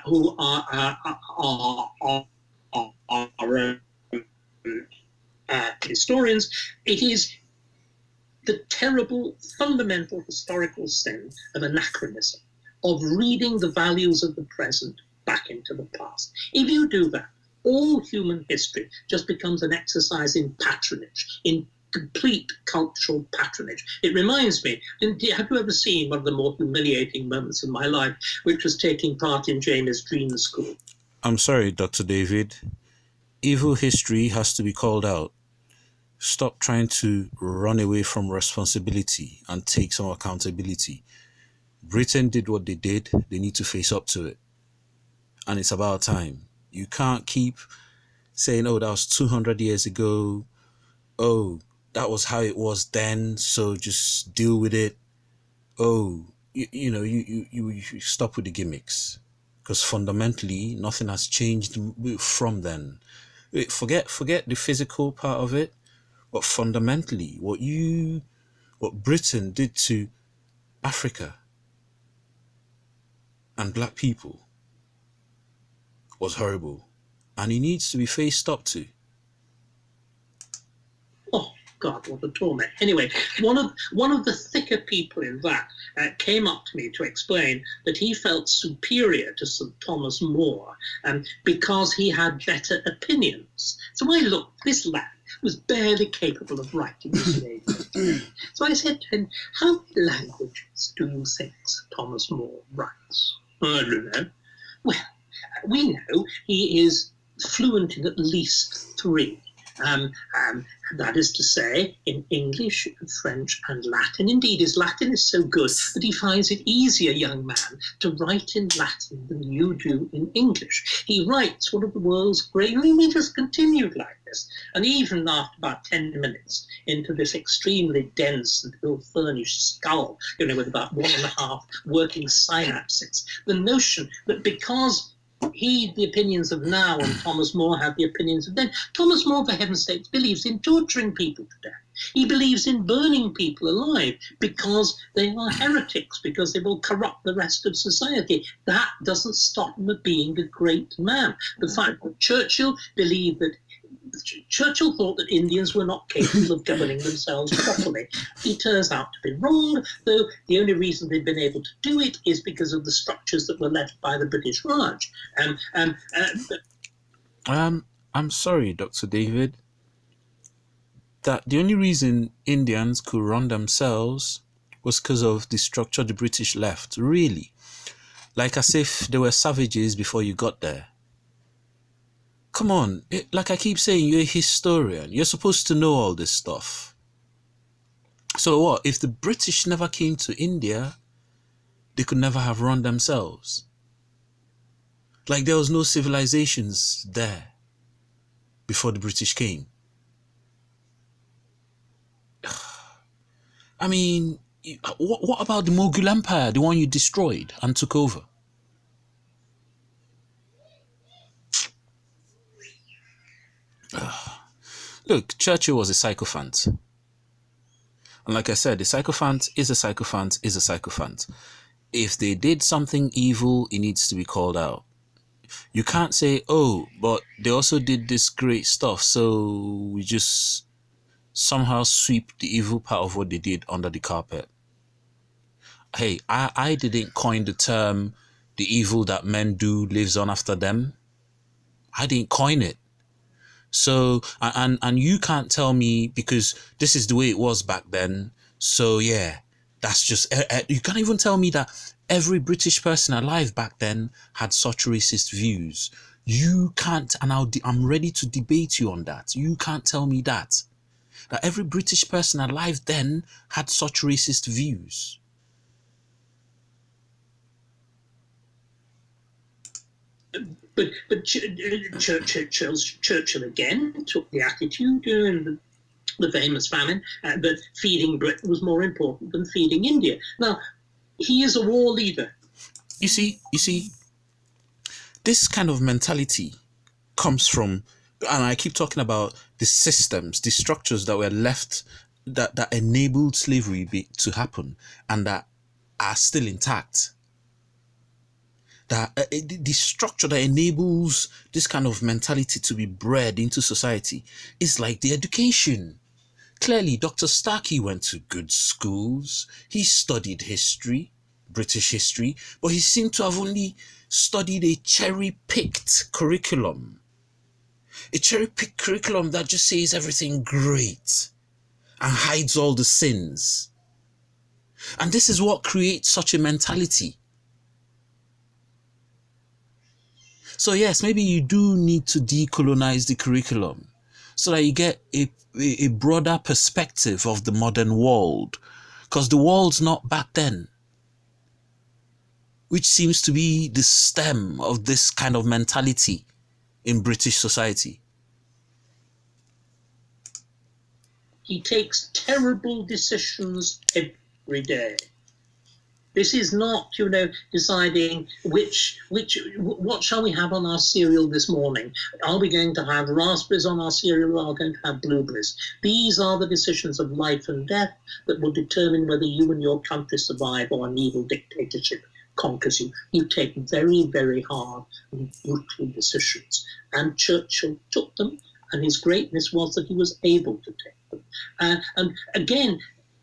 who are historians. It is the terrible, fundamental historical sin of anachronism, of reading the values of the present back into the past. If you do that, all human history just becomes an exercise in patronage, in complete cultural patronage. It reminds me, have you ever seen one of the more humiliating moments of my life, which was taking part in James' Dream School? I'm sorry, Dr. David. Evil history has to be called out. Stop trying to run away from responsibility and take some accountability. Britain did what they did. They need to face up to it. And it's about time. You can't keep saying, oh, that was 200 years ago. Oh, that was how it was then, so just deal with it. Oh, you stop with the gimmicks. Because fundamentally, nothing has changed from then. Forget the physical part of it. But fundamentally, what Britain did to Africa and black people was horrible, and it needs to be faced up to. Oh God, what a torment! Anyway, one of the thicker people in that came up to me to explain that he felt superior to St. Thomas More because he had better opinions. So I looked, this lad was barely capable of writing his name. So I said to him, how many languages do you think Thomas More writes? I don't know. Well, we know he is fluent in at least 3. That is to say, in English, French, and Latin. Indeed, his Latin is so good that he finds it easier, young man, to write in Latin than you do in English. He writes one of the world's great... We just continued like this. And even after about 10 minutes into this extremely dense and ill-furnished skull, with about 1.5 working synapses, the notion that because the opinions of now and Thomas More have the opinions of then. Thomas More, for heaven's sake, believes in torturing people to death. He believes in burning people alive because they are heretics, because they will corrupt the rest of society. That doesn't stop him of being a great man. The fact that Churchill thought that Indians were not capable of governing themselves properly. He turns out to be wrong, though the only reason they've been able to do it is because of the structures that were left by the British Raj. I'm sorry, Dr. David, that the only reason Indians could run themselves was because of the structure the British left. Really? Like as if they were savages before you got there. Come on, like I keep saying, you're a historian. You're supposed to know all this stuff. So what? If the British never came to India, they could never have run themselves. Like there was no civilizations there before the British came. I mean, what about the Mughal Empire, the one you destroyed and took over? Look, Churchill was a sycophant. And like I said, a sycophant is a sycophant is a sycophant. If they did something evil, it needs to be called out. You can't say, oh, but they also did this great stuff, so we just somehow sweep the evil part of what they did under the carpet. Hey, I didn't coin the term, the evil that men do lives on after them. I didn't coin it. So, and you can't tell me because this is the way it was back then. So yeah, that's just, you can't even tell me that every British person alive back then had such racist views. You can't, and I'm ready to debate you on that. You can't tell me that every British person alive then had such racist views. Churchill again took the attitude in the famous famine that feeding Britain was more important than feeding India. Now, he is a war leader. You see, this kind of mentality comes from, and I keep talking about the systems, the structures that were left that enabled slavery to happen and that are still intact. That the structure that enables this kind of mentality to be bred into society is like the education. Clearly, Dr. Starkey went to good schools. He studied history, British history, but he seemed to have only studied a cherry-picked curriculum. A cherry-picked curriculum that just says everything great and hides all the sins. And this is what creates such a mentality. So yes, maybe you do need to decolonize the curriculum so that you get a broader perspective of the modern world. Because the world's not back then, which seems to be the stem of this kind of mentality in British society. He takes terrible decisions every day. This is not, deciding what shall we have on our cereal this morning? Are we going to have raspberries on our cereal or are we going to have blueberries? These are the decisions of life and death that will determine whether you and your country survive or an evil dictatorship conquers you. You take very, very hard and brutal decisions. And Churchill took them, and his greatness was that he was able to take them. And again,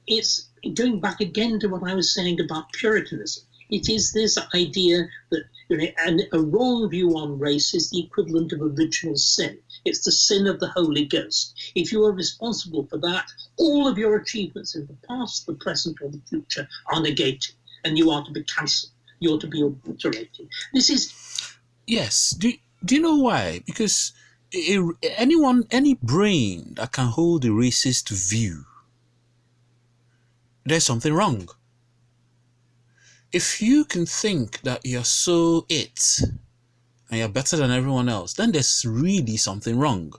it's going back again to what I was saying about Puritanism. It is this idea that a wrong view on race is the equivalent of original sin. It's the sin of the Holy Ghost. If you are responsible for that, all of your achievements in the past, the present, or the future are negated, and you are to be cancelled. You are to be obliterated. This is... Yes. Do you know why? Because any brain that can hold a racist view, there's something wrong. If you can think that you're so it and you're better than everyone else, then there's really something wrong.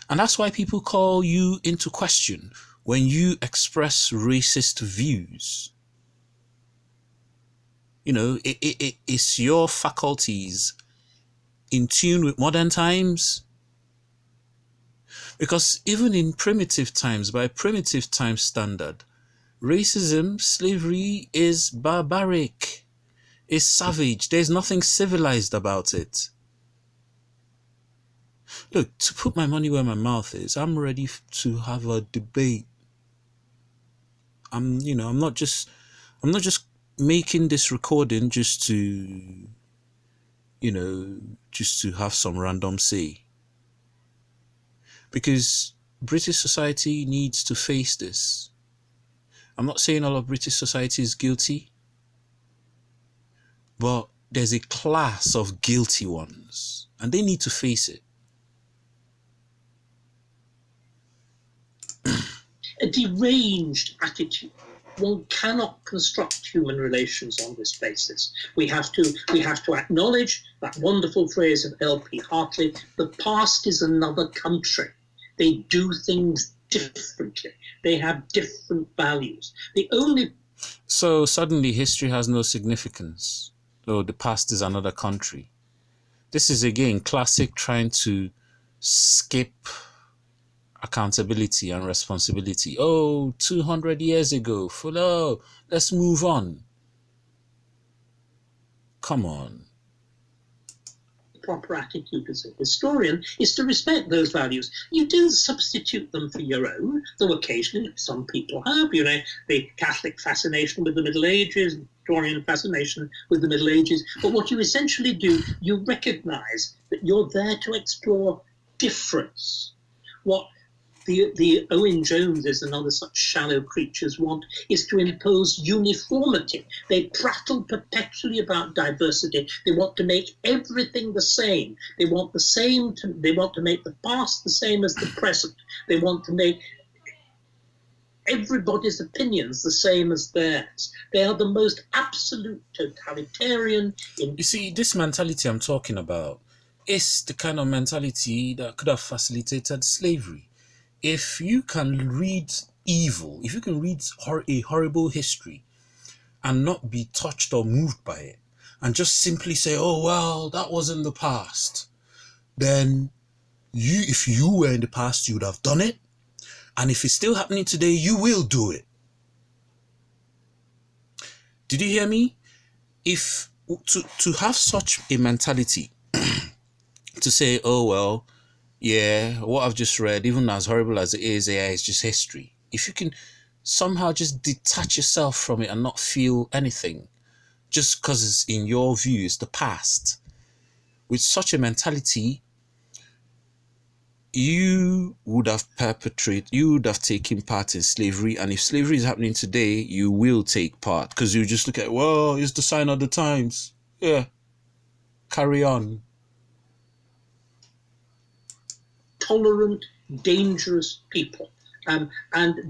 And that's why people call you into question when you express racist views. It's your faculties in tune with modern times. Because even in primitive times, by primitive time standard, racism, slavery is barbaric, is savage. There's nothing civilized about it. Look, to put my money where my mouth is, I'm ready to have a debate. I'm not just making this recording just to have some random say. Because British society needs to face this. I'm not saying all of British society is guilty, but there's a class of guilty ones, and they need to face it. A deranged attitude. One cannot construct human relations on this basis. We have to acknowledge that wonderful phrase of L.P. Hartley: the past is another country. They do things differently. They have different values. So suddenly history has no significance. Oh, the past is another country. This is again classic trying to skip accountability and responsibility. Oh, 200 years ago. Let's move on. Come on. Proper attitude as a historian is to respect those values. You do substitute them for your own, though occasionally some people have, the Catholic fascination with the Middle Ages, Victorian fascination with the Middle Ages. But what you essentially do, you recognize that you're there to explore difference. What the Owen Joneses and other such shallow creatures want is to impose uniformity. They prattle perpetually about diversity. They want to make everything the same. They want to make the past the same as the present. They want to make everybody's opinions the same as theirs. They are the most absolute totalitarian. You see, this mentality I'm talking about is the kind of mentality that could have facilitated slavery. If you can read evil, if you can read a horrible history and not be touched or moved by it, and just simply say, oh, well, that was in the past, then if you were in the past, you would have done it. And if it's still happening today, you will do it. Did you hear me? If to have such a mentality, to say, oh, well, yeah, what I've just read, even as horrible as it is, yeah, it's just history. If you can somehow just detach yourself from it and not feel anything, just because it's in your view, it's the past. With such a mentality, you would have taken part in slavery. And if slavery is happening today, you will take part, because you just look at, well, it's the sign of the times. Yeah, carry on. Tolerant, dangerous people. And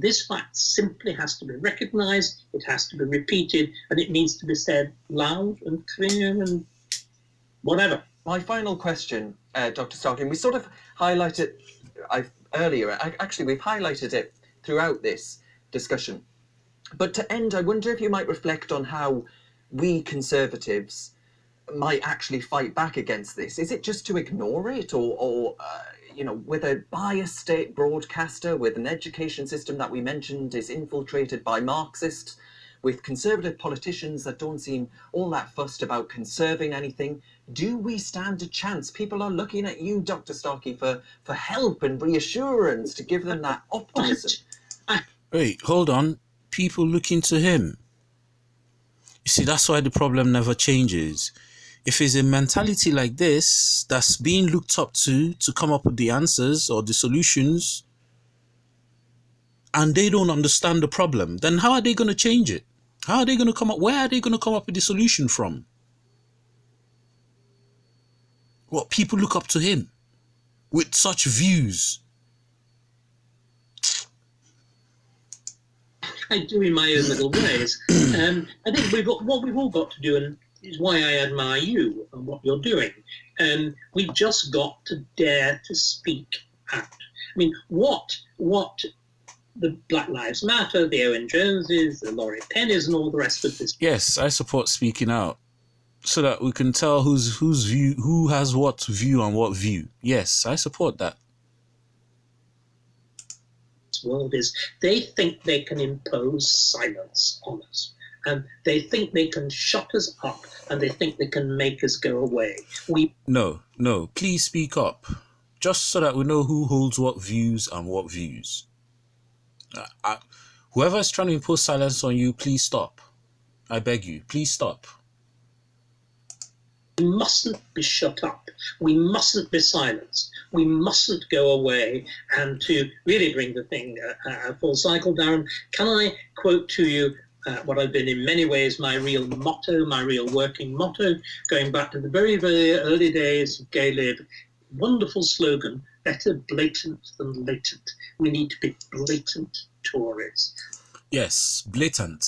this fact simply has to be recognized, it has to be repeated, and it needs to be said loud and clear and whatever. My final question, Dr. Starkey, we sort of highlighted earlier, actually we've highlighted it throughout this discussion. But to end, I wonder if you might reflect on how we conservatives might actually fight back against this. Is it just to ignore it, or with a biased state broadcaster, with an education system that we mentioned is infiltrated by Marxists, with conservative politicians that don't seem all that fussed about conserving anything? Do we stand a chance? People are looking at you, Dr. Starkey, for help and reassurance, to give them that optimism. Wait, hold on. People looking to him. You see, that's why the problem never changes. If it's a mentality like this that's being looked up to come up with the answers or the solutions, and they don't understand the problem, then how are they going to change it? How are they going to come up? Where are they going to come up with the solution from? What, people look up to him with such views? I do in my own little ways. I think what we've all got to do, and is why I admire you and what you're doing. We've just got to dare to speak out. I mean, what the Black Lives Matter, the Owen Joneses, the Laurie Pennies, and all the rest of this. Yes, I support speaking out, so that we can tell whose view, who has what view and what view. Yes, I support that. World is, they think they can impose silence on us, and they think they can shut us up, and they think they can make us go away. No, please speak up, just so that we know who holds what views and what views. Whoever is trying to impose silence on you, please stop. I beg you, please stop. We mustn't be shut up. We mustn't be silenced. We mustn't go away. And to really bring the thing full cycle, Darren, can I quote to you what I've been in many ways my real motto, my real working motto, going back to the very, very early days of Gay Lib. Wonderful slogan, better blatant than latent. We need to be blatant Tories. Yes, blatant.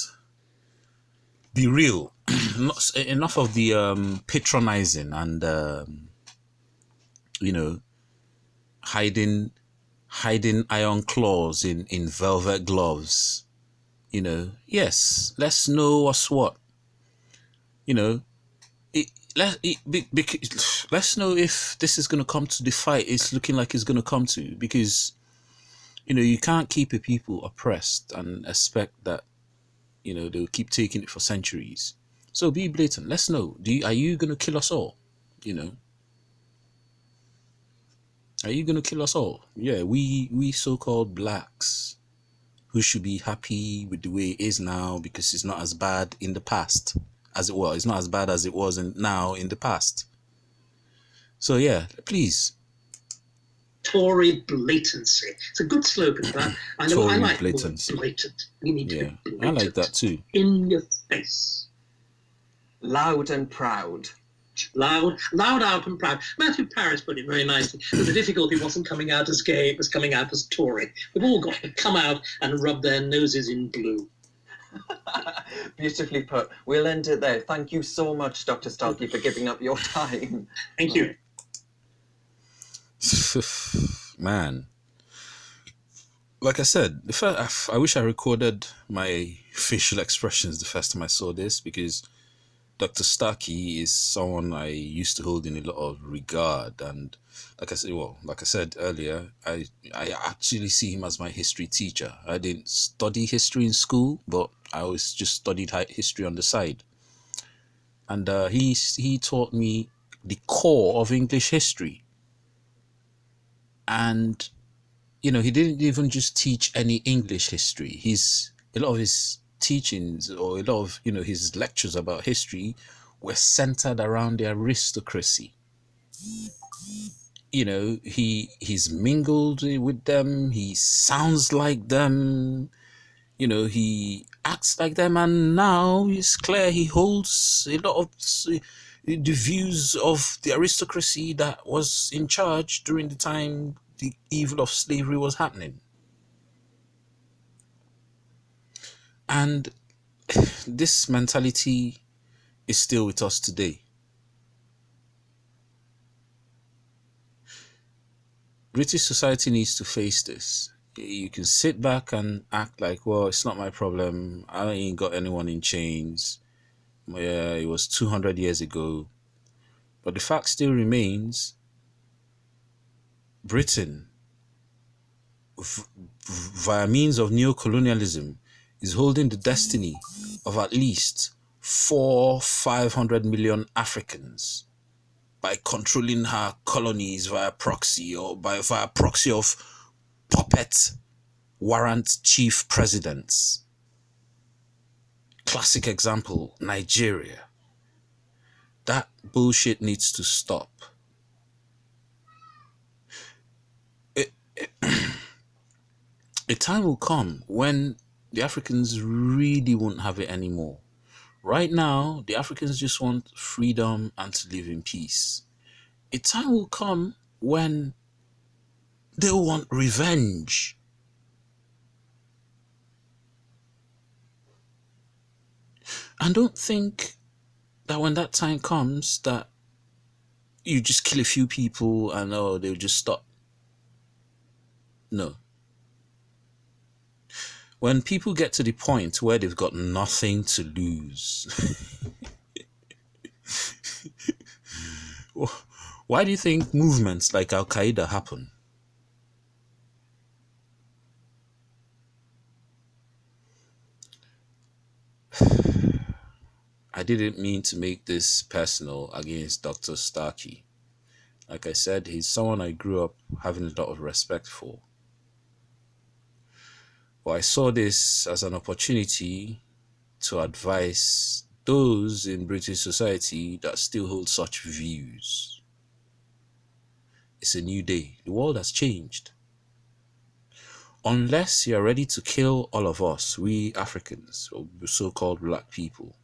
Be real. Enough of the patronizing and hiding iron claws in velvet gloves. Yes, let's know what's what. Let's know if this is going to come to the fight it's looking like it's going to come to, because you can't keep a people oppressed and expect that they'll keep taking it for centuries. So be blatant. Let's know. Are you going to kill us all? Are you going to kill us all? Yeah, we so-called blacks who should be happy with the way it is now, because it's not as bad in the past as it was. It's not as bad as it was now in the past. So yeah, please. Tory blatancy. It's a good slogan, that. I know. Tory I like blatancy. Blatant. We need to be blatant. I like that too. In your face. Loud and proud. loud, out and proud. Matthew Paris put it very nicely, that the difficulty wasn't coming out as gay, it was coming out as Tory. We've all got to come out and rub their noses in blue. Beautifully put. We'll end it there. Thank you so much, Dr. Starkey, for giving up your time. Thank you. Man, like I said, I wish I recorded my facial expressions the first time I saw this, because Dr. Starkey is someone I used to hold in a lot of regard, and like I said earlier, I actually see him as my history teacher. I didn't study history in school, but I always just studied history on the side, and he taught me the core of English history. And he didn't even just teach any English history. A lot of his teachings, or a lot of his lectures about history, were centered around the aristocracy. He's mingled with them, he sounds like them, he acts like them, and now it's clear he holds a lot of the views of the aristocracy that was in charge during the time the evil of slavery was happening. And this mentality is still with us today. British society needs to face this. You can sit back and act like, well, it's not my problem, I ain't got anyone in chains. Yeah, it was 200 years ago. But the fact still remains, Britain, via means of neocolonialism, is holding the destiny of at least 400-500 million Africans by controlling her colonies via proxy, or via proxy of puppet warrant chief presidents. Classic example, Nigeria. That bullshit needs to stop. A time will come when the Africans really won't have it anymore. Right now, the Africans just want freedom and to live in peace. A time will come when they want revenge. And don't think that when that time comes that you just kill a few people and they'll just stop. No. When people get to the point where they've got nothing to lose, why do you think movements like Al-Qaeda happen? I didn't mean to make this personal against Dr. Starkey. Like I said, he's someone I grew up having a lot of respect for. But I saw this as an opportunity to advise those in British society that still hold such views. It's a new day. The world has changed. Unless you're ready to kill all of us, we Africans, or so-called black people,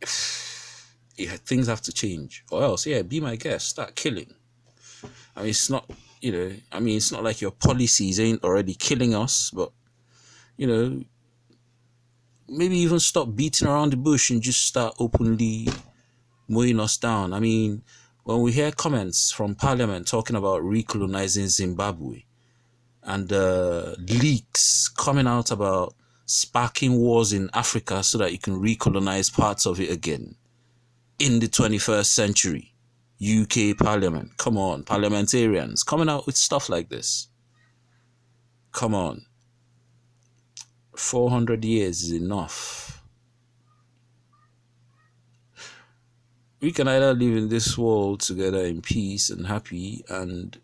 things have to change. Or else, be my guest, start killing. I mean, it's not, it's not like your policies ain't already killing us, but, maybe even stop beating around the bush and just start openly mowing us down. I mean, when we hear comments from Parliament talking about recolonizing Zimbabwe, and leaks coming out about sparking wars in Africa so that you can recolonize parts of it again in the 21st century, UK Parliament, come on, parliamentarians coming out with stuff like this. Come on. 400 years is enough. We can either live in this world together in peace and happy, and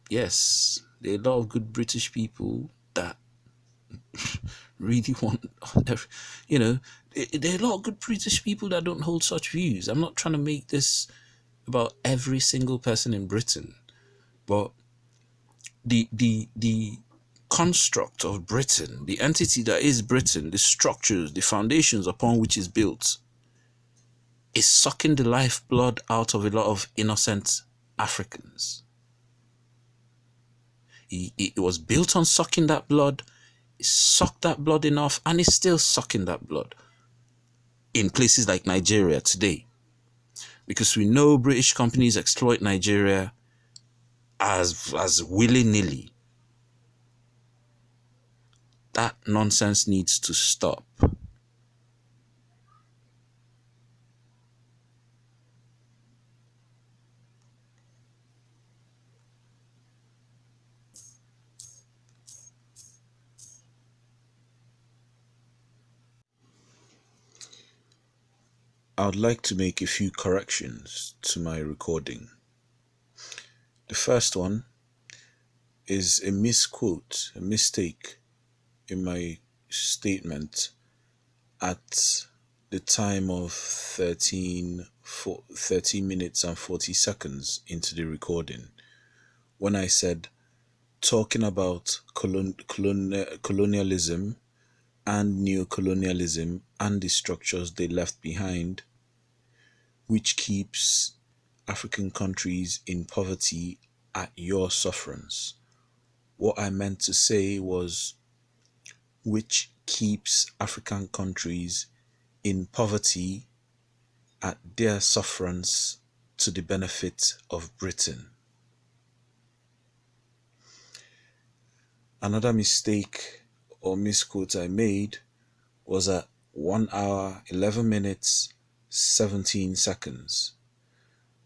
yes, there are a lot of good British people that really want, there are a lot of good British people that don't hold such views. I'm not trying to make this about every single person in Britain, but the construct of Britain, the entity that is Britain, the structures, the foundations upon which it's built, is sucking the lifeblood out of a lot of innocent Africans. It was built on sucking that blood. It sucked that blood enough, and it's still sucking that blood in places like Nigeria today. Because we know British companies exploit Nigeria as willy-nilly. That nonsense needs to stop. I would like to make a few corrections to my recording. The first one is a misquote, a mistake in my statement at the time of 13 minutes and 40 seconds into the recording, when I said talking about colonialism and neocolonialism and the structures they left behind, which keeps African countries in poverty at your sufferance. What I meant to say was, which keeps African countries in poverty at their sufferance to the benefit of Britain. Another mistake or misquote I made was at 1 hour, 11 minutes, 17 seconds.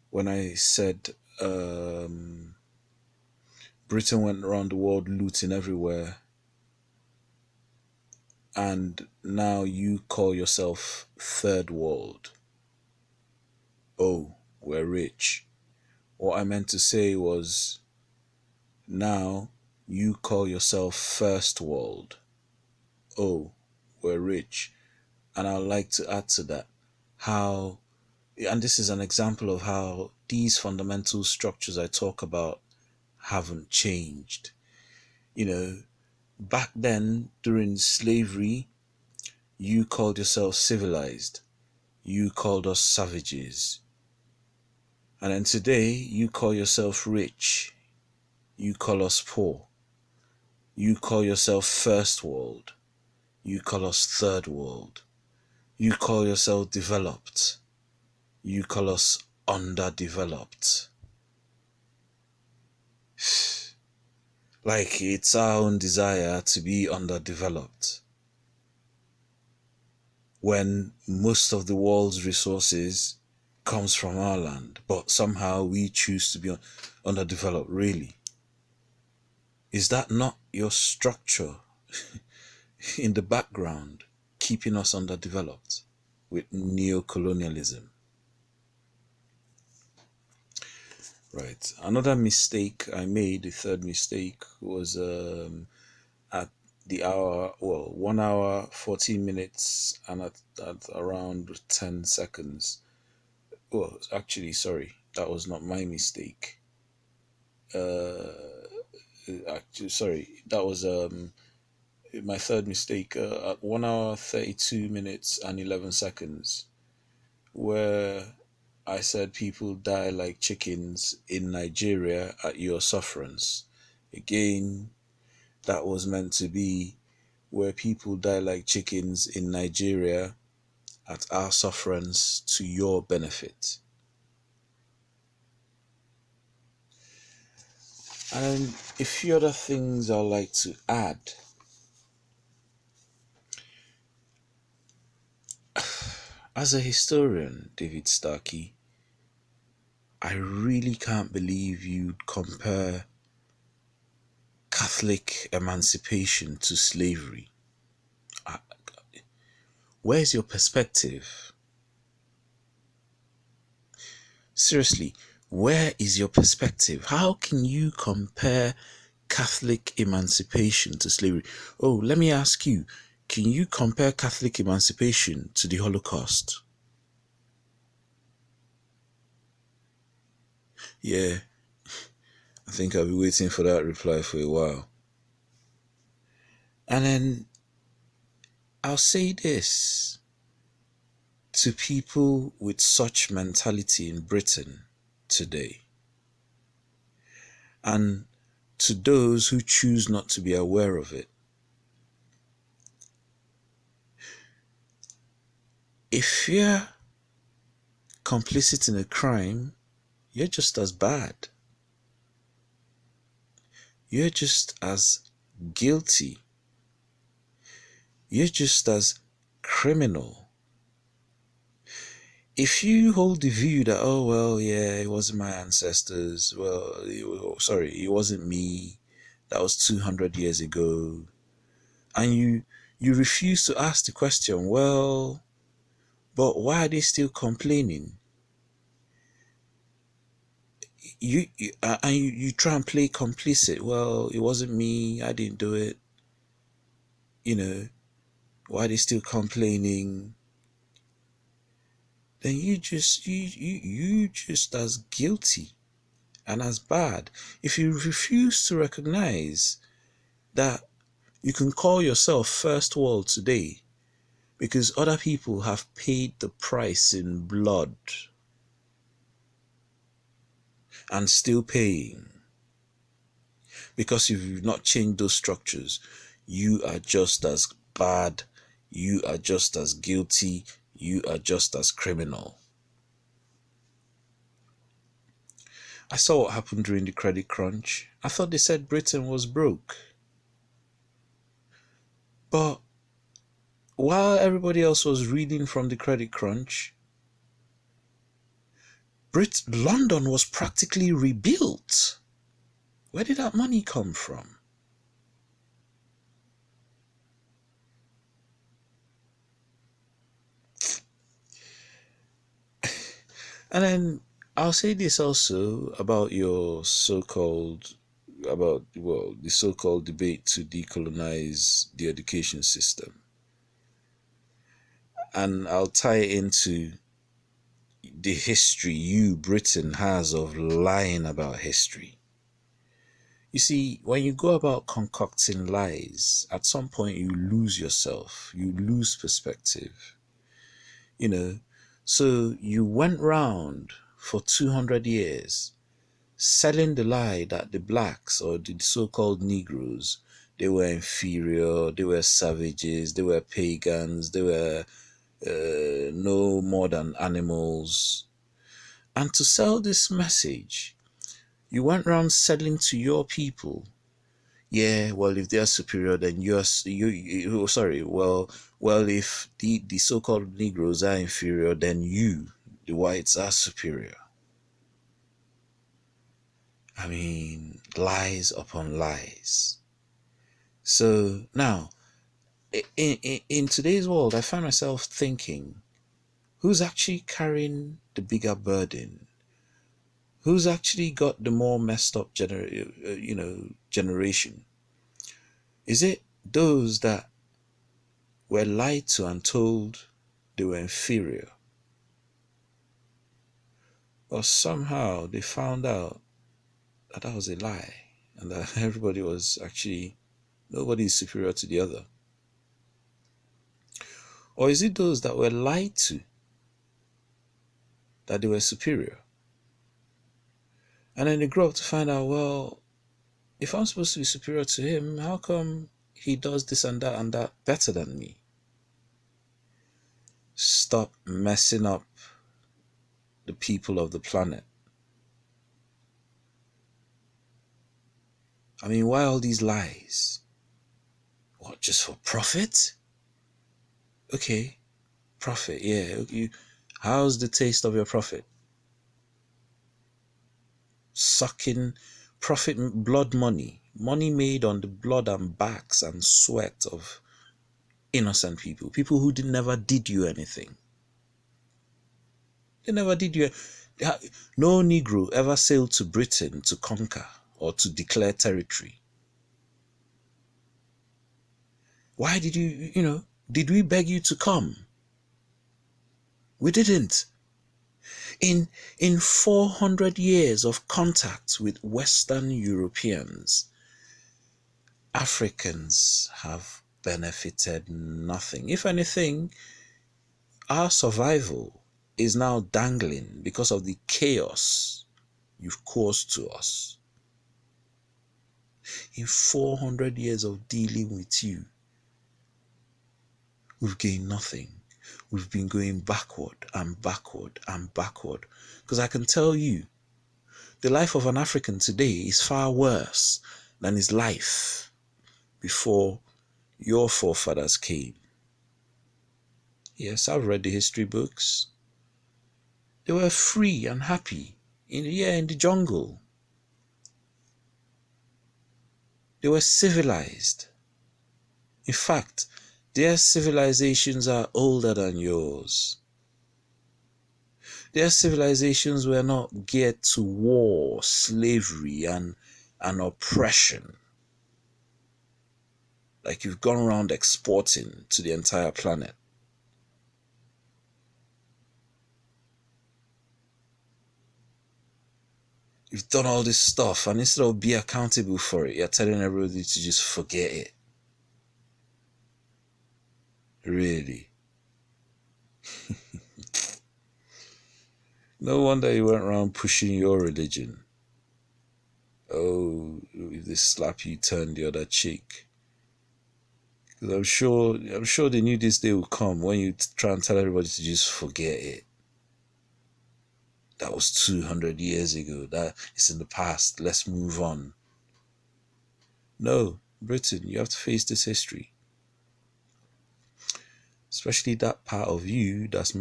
When I said Britain went around the world looting everywhere, and now you call yourself third world. Oh, we're rich. What I meant to say was, now you call yourself first world. Oh, we're rich. And I'd like to add to that how, and this is an example of how these fundamental structures I talk about haven't changed. You know, back then during slavery, you called yourself civilized. You called us savages. And then today, you call yourself rich. You call us poor. You call yourself first world. You call us third world. You call yourself developed. You call us underdeveloped. Like it's our own desire to be underdeveloped, when most of the world's resources comes from our land, but somehow we choose to be underdeveloped. Really, is that not your structure in the background keeping us underdeveloped with neocolonialism? Right. Another mistake I made, the third mistake, was at the hour, 1 hour, 14 minutes, and at around 10 seconds. Well, actually, sorry, that was not my mistake. Actually, sorry, that was my third mistake at 1 hour, 32 minutes, and 11 seconds, where I said people die like chickens in Nigeria at your sufferance. Again, that was meant to be where people die like chickens in Nigeria at our sufferance to your benefit. And a few other things I'd like to add. As a historian, David Starkey, I really can't believe you'd compare Catholic emancipation to slavery. Where's your perspective? Seriously, where is your perspective? How can you compare Catholic emancipation to slavery? Oh, let me ask you, can you compare Catholic emancipation to the Holocaust? Yeah, I think I'll be waiting for that reply for a while. And then I'll say this to people with such mentality in Britain today, and to those who choose not to be aware of it. If you're complicit in a crime, you're just as bad. You're just as guilty. You're just as criminal. If you hold the view that, oh, well, yeah, it wasn't my ancestors, well, it wasn't me, that was 200 years ago, and you refuse to ask the question, well, but why are they still complaining? You try and play complicit. Well, it wasn't me, I didn't do it. Why are they still complaining? Then you just as guilty and as bad. If you refuse to recognize that you can call yourself first world today because other people have paid the price in blood and still paying, because if you've not changed those structures, you are just as bad, you are just as guilty, you are just as criminal. I saw what happened during the credit crunch. I thought they said Britain was broke. But while everybody else was reading from the credit crunch, London was practically rebuilt. Where did that money come from? And then I'll say this also about the so-called debate to decolonize the education system. And I'll tie it into the history Britain has of lying about history. You see, when you go about concocting lies, at some point you lose yourself, you lose perspective. So you went round for 200 years selling the lie that the blacks, or the so-called Negroes, they were inferior, they were savages, they were pagans, they were no more than animals. And to sell this message, you went around selling to your people, yeah, well, if they are superior, then if the so-called Negroes are inferior, then you, the whites, are superior. I mean, lies upon lies. So now, in today's world, I find myself thinking, who's actually carrying the bigger burden? Who's actually got the more messed up generation? Is it those that were lied to and told they were inferior? Or somehow they found out that was a lie, and that everybody was actually, nobody is superior to the other? Or is it those that were lied to that they were superior? And then they grow up to find out, well, if I'm supposed to be superior to him, how come he does this and that better than me? Stop messing up the people of the planet. I mean, why all these lies? What, just for profit? Okay, profit, yeah. How's the taste of your profit? Sucking profit, blood money made on the blood and backs and sweat of innocent people who never did you anything. They never did you. No Negro ever sailed to Britain to conquer or to declare territory. Why did did we beg you to come? We didn't. In 400 years of contact with Western Europeans, Africans have benefited nothing. If anything, Our survival is now dangling because of the chaos you've caused to us. In 400 years of dealing with you, we've gained nothing. We've been going backward and backward and backward. Because I can tell you, the life of an African today is far worse than his life before your forefathers came. Yes, I've read the history books. They were free and happy in the jungle. They were civilized. In fact, their civilizations are older than yours. Their civilizations were not geared to war, slavery, and oppression. Like you've gone around exporting to the entire planet. You've done all this stuff, and instead of being accountable for it, you're telling everybody to just forget it. Really. No wonder you went around pushing your religion. Oh, if they slap you, turn the other cheek. Because I'm sure they knew this day would come when you try and tell everybody to just forget it. That was 200 years ago. That is in the past. Let's move on. No, Britain, you have to face this history. Especially that part of you that's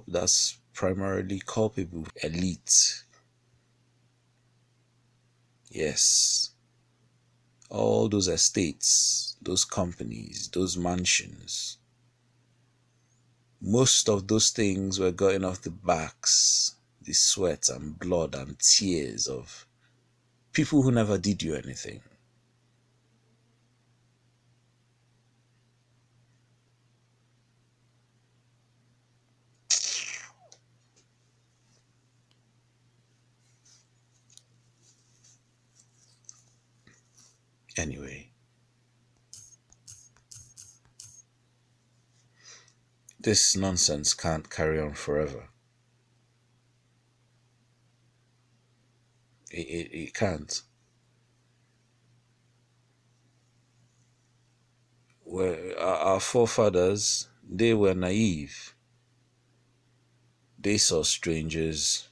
that's primarily culpable. Elite. Yes. All those estates, those companies, those mansions. Most of those things were gotten off the backs, the sweat and blood and tears of people who never did you anything. Anyway, this nonsense can't carry on forever. It can't. Our forefathers, they were naive. They saw strangers.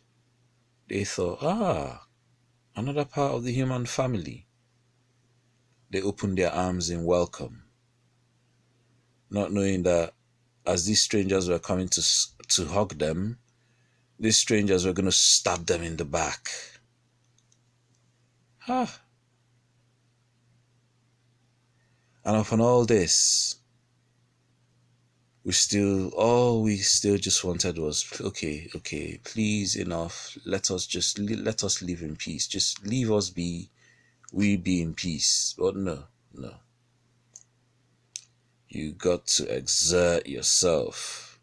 They thought, another part of the human family. They opened their arms in welcome, not knowing that as these strangers were coming to hug them, these strangers were going to stab them in the back. And upon all this, all we still just wanted was, okay, please, enough. Let us live in peace. Just leave us be. We be in peace. But no. You got to exert yourself.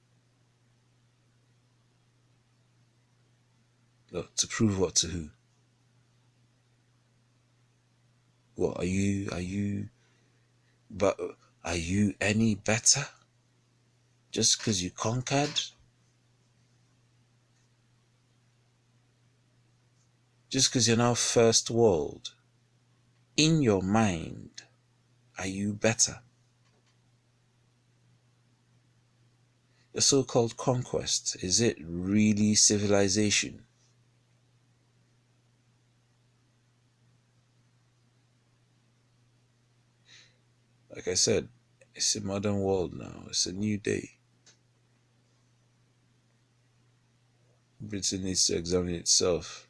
Look, to prove what to who? What are you? But are you any better? Just because you conquered? Just because you're now first world? In your mind, are you better? The so-called conquest, is it really civilization? Like I said, it's a modern world now. It's a new day. Britain needs to examine itself.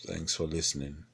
Thanks for listening.